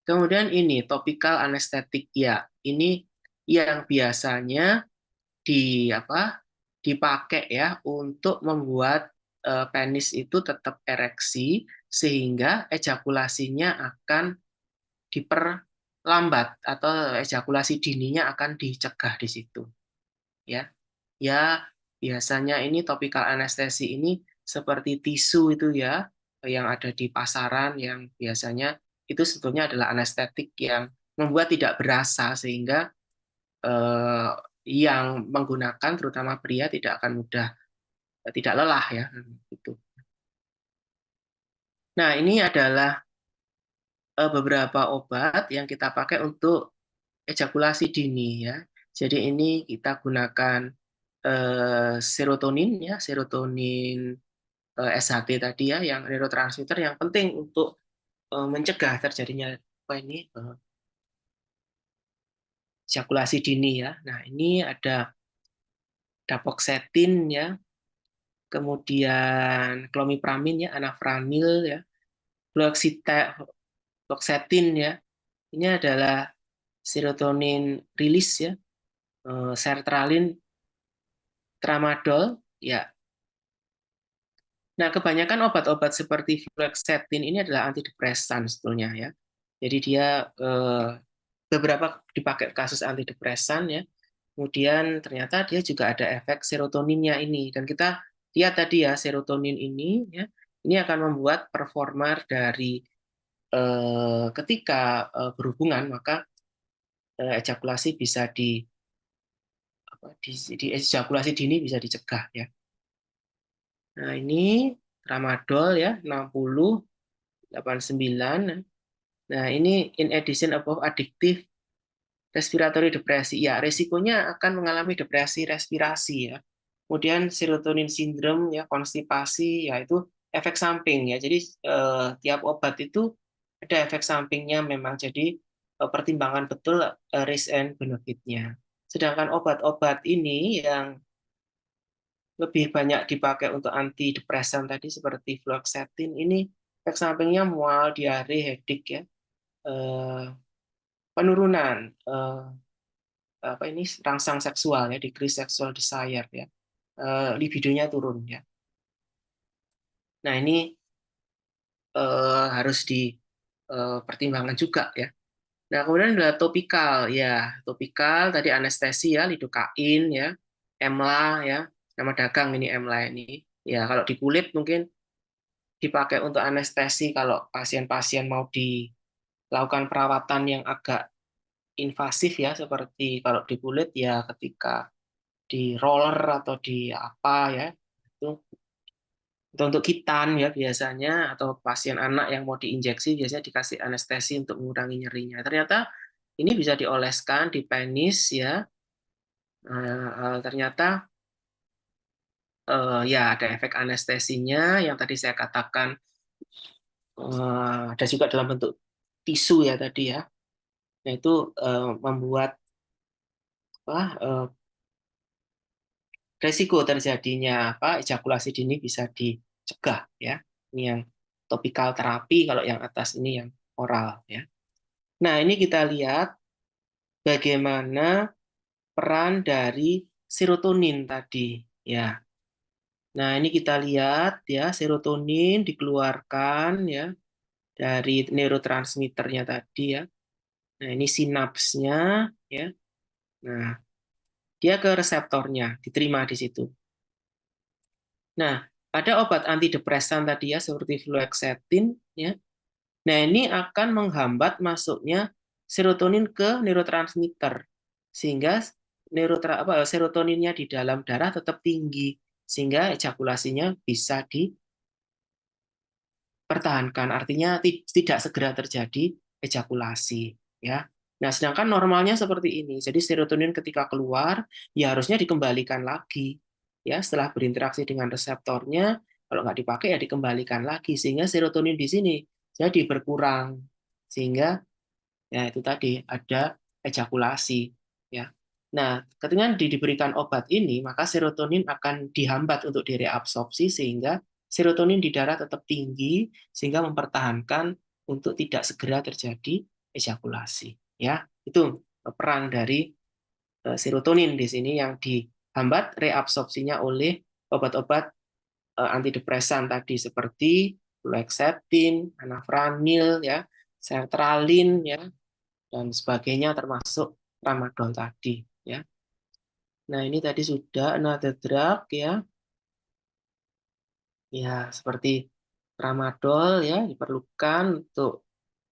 [SPEAKER 1] Kemudian ini topical anesthetic ya, ini yang biasanya dipakai ya untuk membuat penis itu tetap ereksi sehingga ejakulasinya akan diperlambat atau ejakulasi dininya akan dicegah di situ ya. Ya biasanya ini topical anestesi ini seperti tisu itu ya yang ada di pasaran yang biasanya itu sebetulnya adalah anestetik yang membuat tidak berasa sehingga yang menggunakan terutama pria tidak akan mudah tidak lelah ya gitu. Nah, ini adalah beberapa obat yang kita pakai untuk ejakulasi dini ya. Jadi ini kita gunakan serotonin ya, serotonin SHT tadi ya, yang neurotransmitter yang penting untuk mencegah terjadinya ejakulasi dini ya. Nah, ini ada dapoxetin ya, kemudian clomipramin ya, anafranil ya, fluoxetine ya. Ini adalah serotonin rilis ya, sertralin, tramadol ya. Nah, kebanyakan obat-obat seperti fluoxetine ini adalah antidepresan sebetulnya ya. Jadi dia beberapa dipakai kasus antidepresan ya. Kemudian ternyata dia juga ada efek serotoninnya ini, dan kita lihat tadi ya serotonin ini ya, ini akan membuat performa dari ketika berhubungan maka ejakulasi bisa di ejakulasi dini bisa dicegah ya. Nah, ini tramadol ya 60 89. Nah, ini in addition above addictive respiratory depresi. Ya, resikonya akan mengalami depresi respirasi ya. Kemudian serotonin syndrome ya, konstipasi ya, itu efek samping ya. Jadi tiap obat itu ada efek sampingnya memang. Jadi pertimbangan betul risk and benefit-nya. Sedangkan obat-obat ini yang lebih banyak dipakai untuk antidepresan tadi seperti fluoxetine, ini efek sampingnya mual, diare, headache ya. Penurunan apa ini rangsang seksual ya, decrease sexual desire ya, libidonya turun ya. Nah ini harus dipertimbangkan juga ya. Nah kemudian ada topikal ya, topikal tadi anestesi ya, lidocain ya, EMLA ya, nama dagang ini EMLA ini ya. Kalau di kulit mungkin dipakai untuk anestesi kalau pasien-pasien mau dilakukan perawatan yang agak invasif ya, seperti kalau di kulit ya ketika di roller atau di apa ya, itu untuk kitan ya biasanya, atau pasien anak yang mau diinjeksi biasanya dikasih anestesi untuk mengurangi nyerinya. Ternyata ini bisa dioleskan di penis ya. Ternyata ya ada efek anestesinya yang tadi saya katakan, ada juga dalam bentuk tisu ya tadi ya. Nah itu membuat resiko terjadinya ejakulasi dini bisa dicegah ya. Ini yang topikal terapi, kalau yang atas ini yang oral ya. Nah, ini kita lihat bagaimana peran dari serotonin tadi ya. Nah, ini kita lihat ya, serotonin dikeluarkan ya dari neurotransmitternya tadi ya. Nah, ini sinapsnya ya. Nah, dia ke reseptornya, diterima di situ. Nah, ada obat antidepresan tadi ya seperti fluoxetine ya. Nah, ini akan menghambat masuknya serotonin ke neurotransmitter sehingga serotoninnya di dalam darah tetap tinggi sehingga ejakulasinya bisa dipertahankan. Artinya tidak segera terjadi ejakulasi ya. Nah, sedangkan normalnya seperti ini. Jadi serotonin ketika keluar ya harusnya dikembalikan lagi ya setelah berinteraksi dengan reseptornya. Kalau nggak dipakai ya dikembalikan lagi sehingga serotonin di sini jadi berkurang sehingga ya itu tadi ada ejakulasi ya. Nah, ketika diberikan obat ini maka serotonin akan dihambat untuk direabsorpsi sehingga serotonin di darah tetap tinggi sehingga mempertahankan untuk tidak segera terjadi ejakulasi ya. Itu peran dari serotonin di sini yang dihambat reabsorpsinya oleh obat-obat antidepresan tadi seperti fluoxetine, anafranil ya, sertralin ya, dan sebagainya termasuk tramadol tadi ya. Nah, ini tadi sudah another drug ya. Ya, seperti tramadol ya diperlukan untuk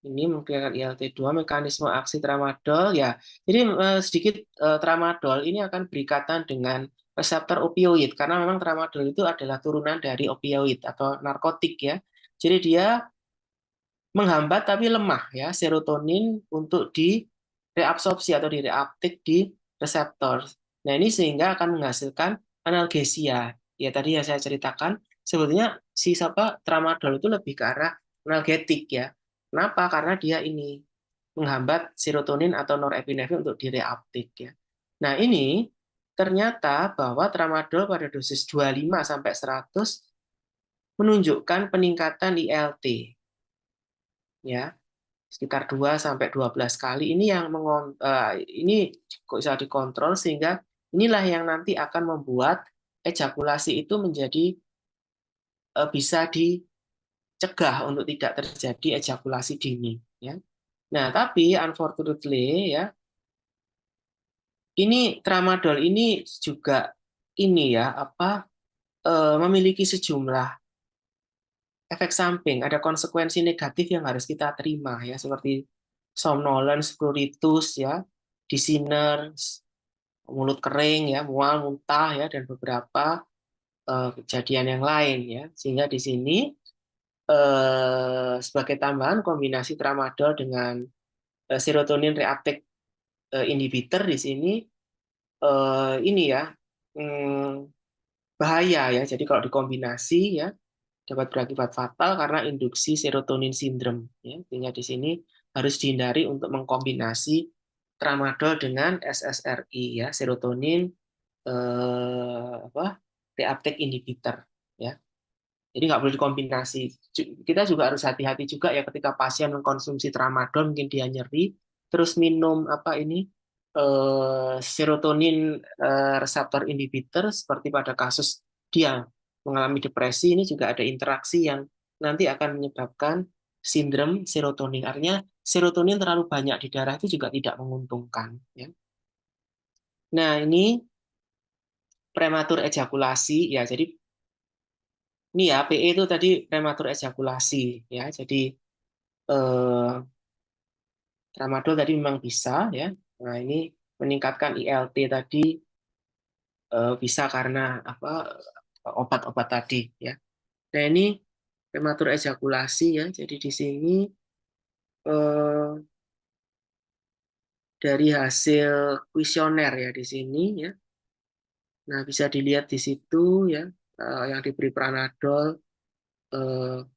[SPEAKER 1] ini mungkin ILT2 mekanisme aksi tramadol ya. Jadi sedikit tramadol ini akan berikatan dengan reseptor opioid karena memang tramadol itu adalah turunan dari opioid atau narkotik ya. Jadi dia menghambat tapi lemah ya serotonin untuk direabsorpsi atau direuptake di reseptor. Nah, ini sehingga akan menghasilkan analgesia. Ya tadi yang saya ceritakan sebetulnya si tramadol itu lebih ke arah analgetik ya. Kenapa? Karena dia ini menghambat serotonin atau norepinefrin untuk direuptake ya. Nah, ini ternyata bahwa tramadol pada dosis 25 sampai 100 menunjukkan peningkatan ILT ya. Sekitar 2 sampai 12 kali ini yang ini kok bisa dikontrol sehingga inilah yang nanti akan membuat ejakulasi itu menjadi bisa dicegah untuk tidak terjadi ejakulasi dini ya. Nah, tapi unfortunately ya ini tramadol ini juga ini ya memiliki sejumlah efek samping, ada konsekuensi negatif yang harus kita terima ya seperti somnolence, pruritus ya, dizziness, mulut kering ya, mual, muntah ya, dan beberapa kejadian yang lain ya. Sehingga di sini sebagai tambahan kombinasi tramadol dengan serotonin reuptake inhibitor di sini ini ya bahaya ya. Jadi kalau dikombinasi ya dapat berakibat fatal karena induksi serotonin sindrom. Ya. Sehingga di sini harus dihindari untuk mengkombinasi tramadol dengan SSRI ya, serotonin reuptake inhibitor ya. Jadi nggak boleh dikombinasi. Kita juga harus hati-hati juga ya ketika pasien mengkonsumsi tramadol, mungkin dia nyeri, terus minum serotonin reseptor inhibitor seperti pada kasus dia mengalami depresi, ini juga ada interaksi yang nanti akan menyebabkan sindrom serotonin. Artinya serotonin terlalu banyak di darah itu juga tidak menguntungkan. Ya. Nah ini prematur ejakulasi ya, jadi ini ya PE itu tadi prematur ejakulasi ya, jadi tramadol tadi memang bisa ya. Nah ini meningkatkan ILT tadi bisa karena obat-obat tadi ya. Nah ini prematur ejakulasi ya, jadi di sini dari hasil kuesioner ya di sini ya. Nah bisa dilihat di situ ya yang diberi Pranadol,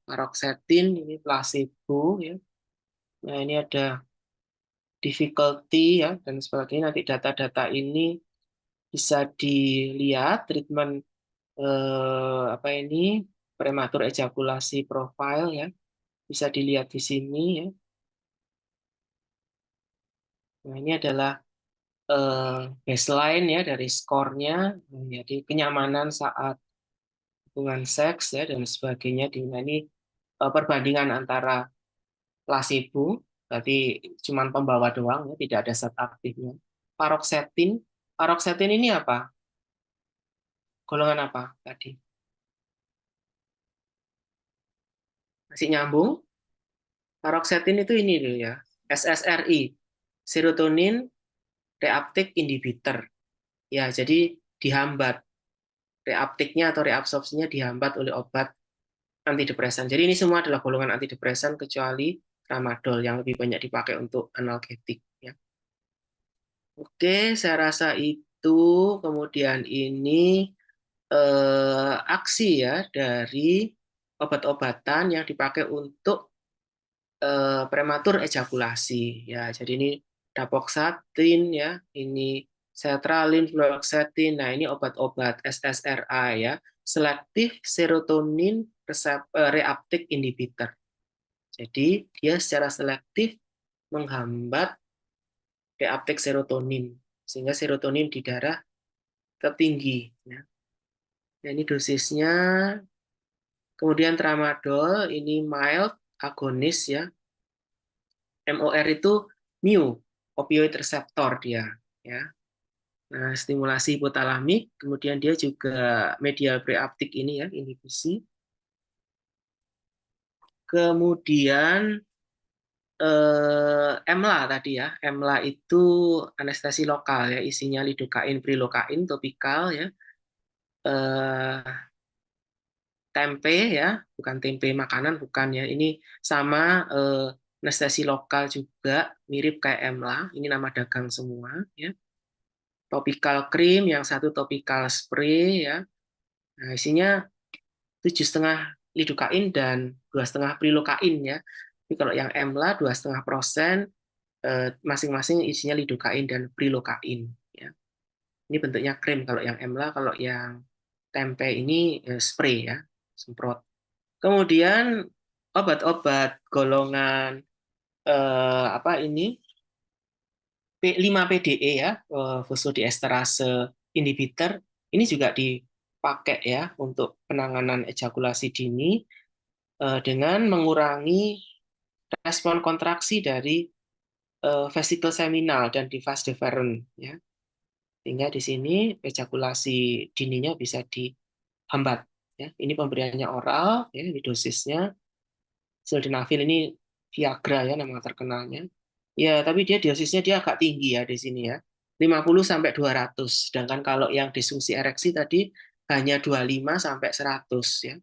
[SPEAKER 1] paroxetine, ini placebo ya. Nah ini ada difficulty ya dan sebagainya. Nanti data-data ini bisa dilihat treatment prematur ejakulasi profile ya, bisa dilihat di sini ya. Nah ini adalah baseline ya dari skornya, jadi kenyamanan saat hubungan seks ya dan sebagainya. Ini perbandingan antara placebo, berarti cuma pembawa doang ya, tidak ada zat aktifnya. Paroxetine ini apa? Golongan apa tadi? Masih nyambung? Paroxetine itu ini dulu ya, SSRI, serotonin reuptake inhibitor. Ya, jadi dihambat reuptake-nya atau reabsorpsinya dihambat oleh obat antidepresan. Jadi ini semua adalah golongan antidepresan kecuali tramadol yang lebih banyak dipakai untuk analgetik ya. Oke, saya rasa itu. Kemudian ini aksi ya dari obat-obatan yang dipakai untuk prematur ejakulasi ya. Jadi ini dapoxatin ya, ini sertralin, fluoxetine. Nah, ini obat-obat SSRI ya, selective serotonin reuptake inhibitor. Jadi dia secara selektif menghambat reuptake serotonin sehingga serotonin di darah tertinggi ya. Nah, ini dosisnya. Kemudian tramadol ini mild agonis ya. MOR itu mu, opioid receptor dia ya. Nah, stimulasi hipotalamik, kemudian dia juga medial preaptic ini ya, inhibisi. Kemudian EMLA tadi ya. EMLA itu anestesi lokal ya, isinya lidocain, prilocain topikal ya. Tempe ya, bukan tempe makanan, bukan ya. Ini sama anestesi lokal juga, mirip kayak EMLA. Ini nama dagang semua ya. Topical cream, yang satu topical spray ya. Nah, isinya 7,5 lidocain dan 2,5 prilocain ya. Tapi kalau yang EMLA 2,5%, masing-masing isinya lidocain dan prilocain ya. Ini bentuknya krim kalau yang EMLA, kalau yang tempe ini spray ya, semprot. Kemudian obat-obat golongan 5-PDE ya, fosfodiesterase inhibitor, ini juga dipakai ya untuk penanganan ejakulasi dini dengan mengurangi respon kontraksi dari vesikel seminal dan vas deferens ya. Sehingga di sini ejakulasi dininya bisa dihambat ya. Ini pemberiannya oral ya, ini dosisnya. Sildenafil ini Viagra ya nama terkenalnya. Ya, tapi dosisnya dia agak tinggi ya di sini ya. 50 sampai 200. Sedangkan kalau yang disfungsi ereksi tadi hanya 25 sampai 100 ya.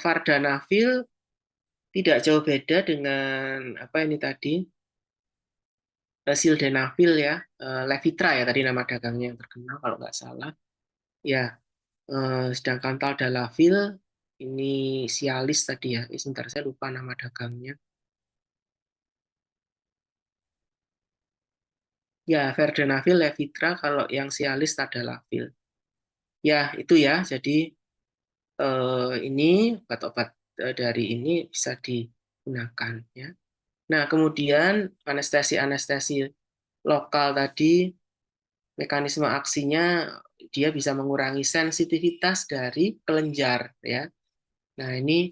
[SPEAKER 1] Vardanavil tidak jauh beda dengan apa ini tadi, sildenafil ya, Levitra ya tadi nama dagangnya yang terkenal kalau nggak salah. Ya, sedangkan taldalafil ini Cialis tadi ya. Sebentar saya lupa nama dagangnya. Ya, Vardenafil, Levitra, kalau yang Cialis taldalafil. Ya, itu ya. Jadi ini obat-obat dari ini bisa digunakan ya. Nah, kemudian anestesi-anestesi lokal tadi, mekanisme aksinya dia bisa mengurangi sensitivitas dari kelenjar ya. Nah, ini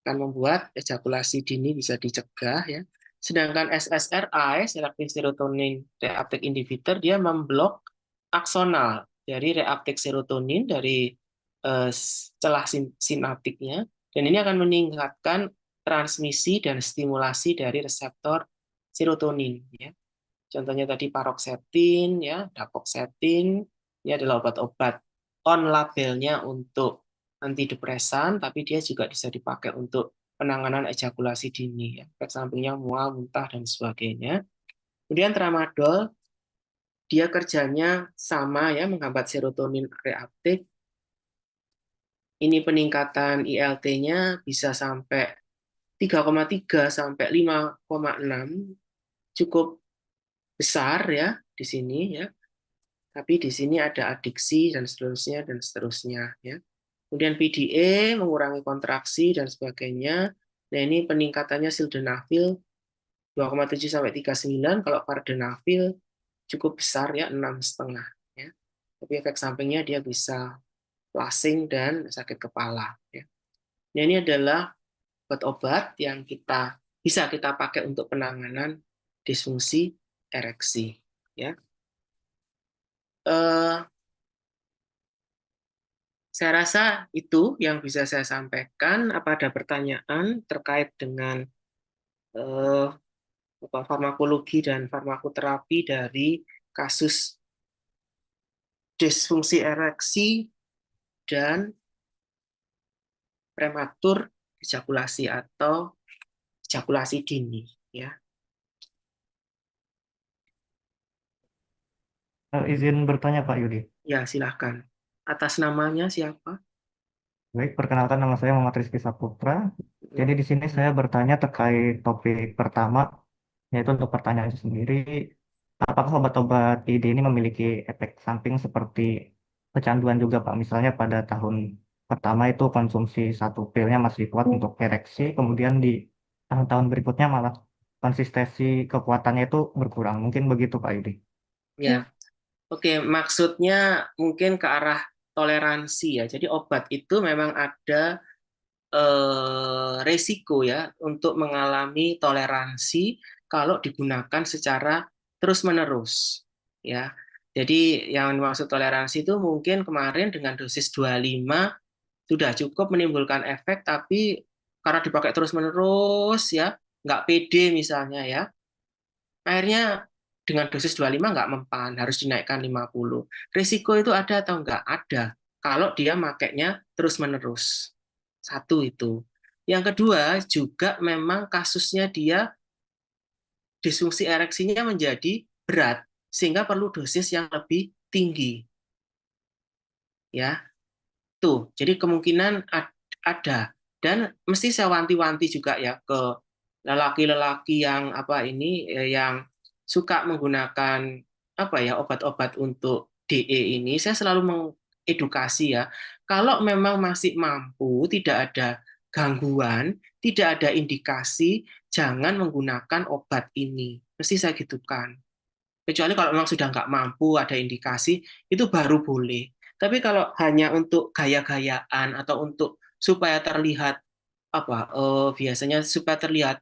[SPEAKER 1] akan membuat ejakulasi dini bisa dicegah ya. Sedangkan SSRI, selective serotonin reuptake inhibitor, dia memblok aksonal dari reuptake serotonin dari celah sinaptiknya, dan ini akan meningkatkan transmisi dan stimulasi dari reseptor serotonin ya. Contohnya tadi paroxetin ya, dapoxetin, ini adalah obat-obat on labelnya untuk antidepresan, tapi dia juga bisa dipakai untuk penanganan ejakulasi dini ya. Efek sampingnya mual, muntah dan sebagainya. Kemudian tramadol, dia kerjanya sama ya, menghambat serotonin reuptake. Ini peningkatan ILT-nya bisa sampai 3,3 sampai 5,6, cukup besar ya di sini ya. Tapi di sini ada adiksi dan seterusnya ya. Kemudian PDA mengurangi kontraksi dan sebagainya. Nah, ini peningkatannya sildenafil 2,7 sampai 3,9, kalau vardenafil cukup besar ya 6,5 ya. Tapi efek sampingnya dia bisa flushing dan sakit kepala ya. Nah, ini adalah obat-obat yang bisa kita pakai untuk penanganan disfungsi ereksi ya. Saya rasa itu yang bisa saya sampaikan. Apa ada pertanyaan terkait dengan farmakologi dan farmakoterapi dari kasus disfungsi ereksi dan prematur ejakulasi atau ejakulasi dini ya.
[SPEAKER 8] Izin bertanya Pak Yudi.
[SPEAKER 1] Ya, silahkan. Atas namanya siapa?
[SPEAKER 8] Baik, perkenalkan nama saya Muhammad Rizky Saputra. Jadi di sini saya bertanya terkait topik pertama, yaitu untuk pertanyaan itu sendiri, apakah obat-obat PD ini memiliki efek samping seperti kecanduan juga Pak? Misalnya pada tahun pertama itu konsumsi satu pilnya masih kuat untuk ereksi, kemudian di tahun-tahun berikutnya malah konsistensi kekuatannya itu berkurang. Mungkin begitu Pak Yudi.
[SPEAKER 1] Ya, oke. Maksudnya mungkin ke arah toleransi ya. Jadi obat itu memang ada resiko ya untuk mengalami toleransi kalau digunakan secara terus-menerus ya. Jadi yang dimaksud toleransi itu mungkin kemarin dengan dosis 25 sudah cukup menimbulkan efek, tapi karena dipakai terus-menerus ya, nggak pede misalnya ya, akhirnya dengan dosis 25 nggak mempan, harus dinaikkan 50. Risiko itu ada atau nggak? Ada, kalau dia makainya terus-menerus. Satu itu. Yang kedua, juga memang kasusnya dia disfungsi ereksinya menjadi berat, sehingga perlu dosis yang lebih tinggi. Ya, tuh. Jadi kemungkinan ada. Dan mesti saya wanti-wanti juga ya ke lelaki-lelaki yang yang suka menggunakan obat-obat untuk DE ini. Saya selalu mengedukasi ya. Kalau memang masih mampu, tidak ada gangguan, tidak ada indikasi, jangan menggunakan obat ini. Mesti saya gitukan. Kecuali kalau memang sudah nggak mampu, ada indikasi, itu baru boleh. Tapi kalau hanya untuk gaya-gayaan atau untuk supaya terlihat biasanya supaya terlihat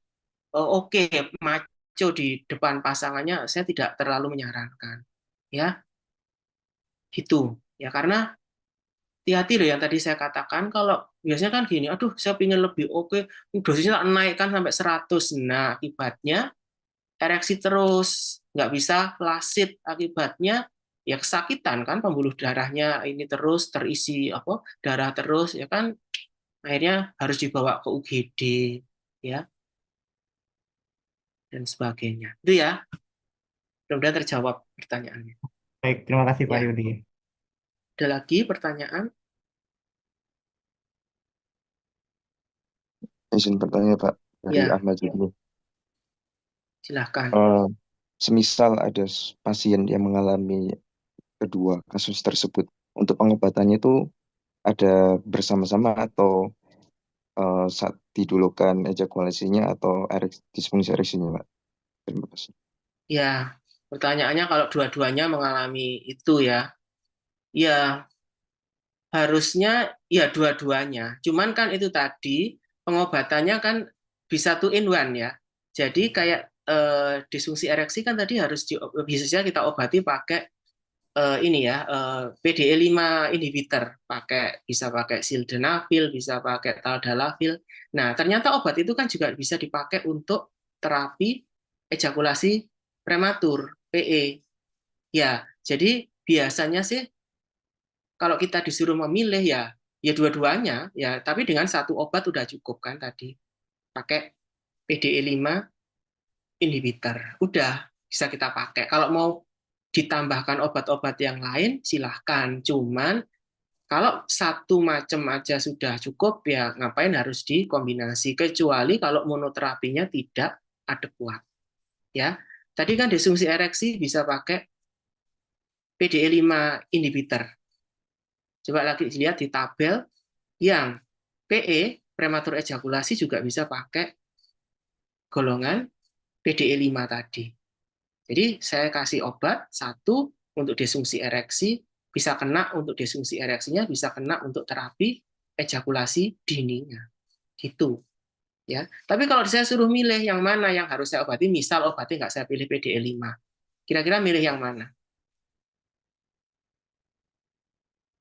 [SPEAKER 1] oke, maco di depan pasangannya, saya tidak terlalu menyarankan. Ya, gitu. Ya, karena hati-hati loh yang tadi saya katakan, kalau biasanya kan gini, aduh saya ingin lebih oke, dosisnya naikkan sampai 100. Nah, akibatnya ereksi terus, nggak bisa flasid, akibatnya ya kesakitan kan, pembuluh darahnya ini terus terisi darah terus ya kan, akhirnya harus dibawa ke UGD ya dan sebagainya. Itu ya, mudah-mudahan terjawab pertanyaannya.
[SPEAKER 8] Baik, terima kasih Pak
[SPEAKER 1] Ya,
[SPEAKER 8] Yudi.
[SPEAKER 1] ada lagi pertanyaan?
[SPEAKER 6] Izin bertanya Pak dari
[SPEAKER 1] Ya,
[SPEAKER 6] Ahmad Jubli.
[SPEAKER 1] silahkan.
[SPEAKER 6] Semisal ada pasien yang mengalami kedua kasus tersebut, untuk pengobatannya itu ada bersama-sama atau saat didulukan ejakulasinya atau disfungsi ereksinya, Pak? Terima kasih.
[SPEAKER 1] Ya, pertanyaannya kalau dua-duanya mengalami itu ya, ya harusnya ya dua-duanya. Cuman kan itu tadi pengobatannya kan bisa two in one ya. Jadi kayak disfungsi ereksi kan tadi harus bisa kita obati pakai ini ya PDE5 inhibitor, bisa pakai sildenafil, bisa pakai tadalafil. Nah, ternyata obat itu kan juga bisa dipakai untuk terapi ejakulasi prematur PE. Ya, jadi biasanya sih kalau kita disuruh memilih ya dua-duanya ya, tapi dengan satu obat udah cukup kan tadi. Pakai PDE5 inhibitor. Udah bisa kita pakai. Kalau mau ditambahkan obat-obat yang lain silahkan. Cuman kalau satu macam aja sudah cukup ya ngapain harus dikombinasi, kecuali kalau monoterapinya tidak adekuat ya. Tadi kan disfungsi ereksi bisa pakai PDE5 inhibitor. Coba lagi dilihat di tabel yang PE prematur ejakulasi juga bisa pakai golongan PDE5 tadi. Jadi saya kasih obat satu untuk disfungsi ereksi, bisa kena untuk disfungsi ereksinya, bisa kena untuk terapi ejakulasi dininya. Gitu. Ya. Tapi kalau saya suruh milih yang mana yang harus saya obati, misal obatnya nggak saya pilih PDE5. Kira-kira milih yang mana?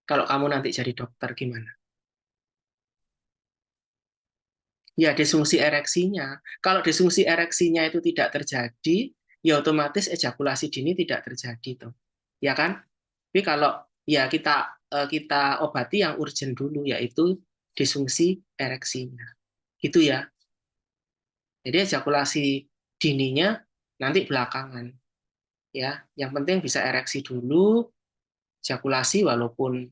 [SPEAKER 1] Kalau kamu nanti jadi dokter gimana? Ya, disfungsi ereksinya. Kalau disfungsi ereksinya itu tidak terjadi, ya otomatis ejakulasi dini tidak terjadi tuh. Ya kan? Tapi kalau ya kita obati yang urgent dulu yaitu disfungsi ereksinya. Gitu ya. Jadi ejakulasi dininya nanti belakangan. Ya, yang penting bisa ereksi dulu, ejakulasi walaupun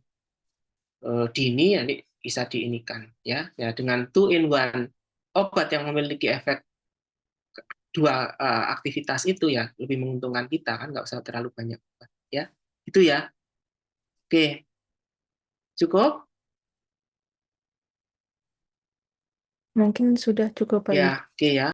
[SPEAKER 1] dini nanti bisa diinikan ya. Ya dengan 2 in 1 obat yang memiliki efek dua aktivitas itu ya lebih menguntungkan kita kan, nggak usah terlalu banyak obat ya. Itu ya. Oke, cukup?
[SPEAKER 2] Mungkin sudah cukup Pak Yudi.
[SPEAKER 1] Ya, oke ya.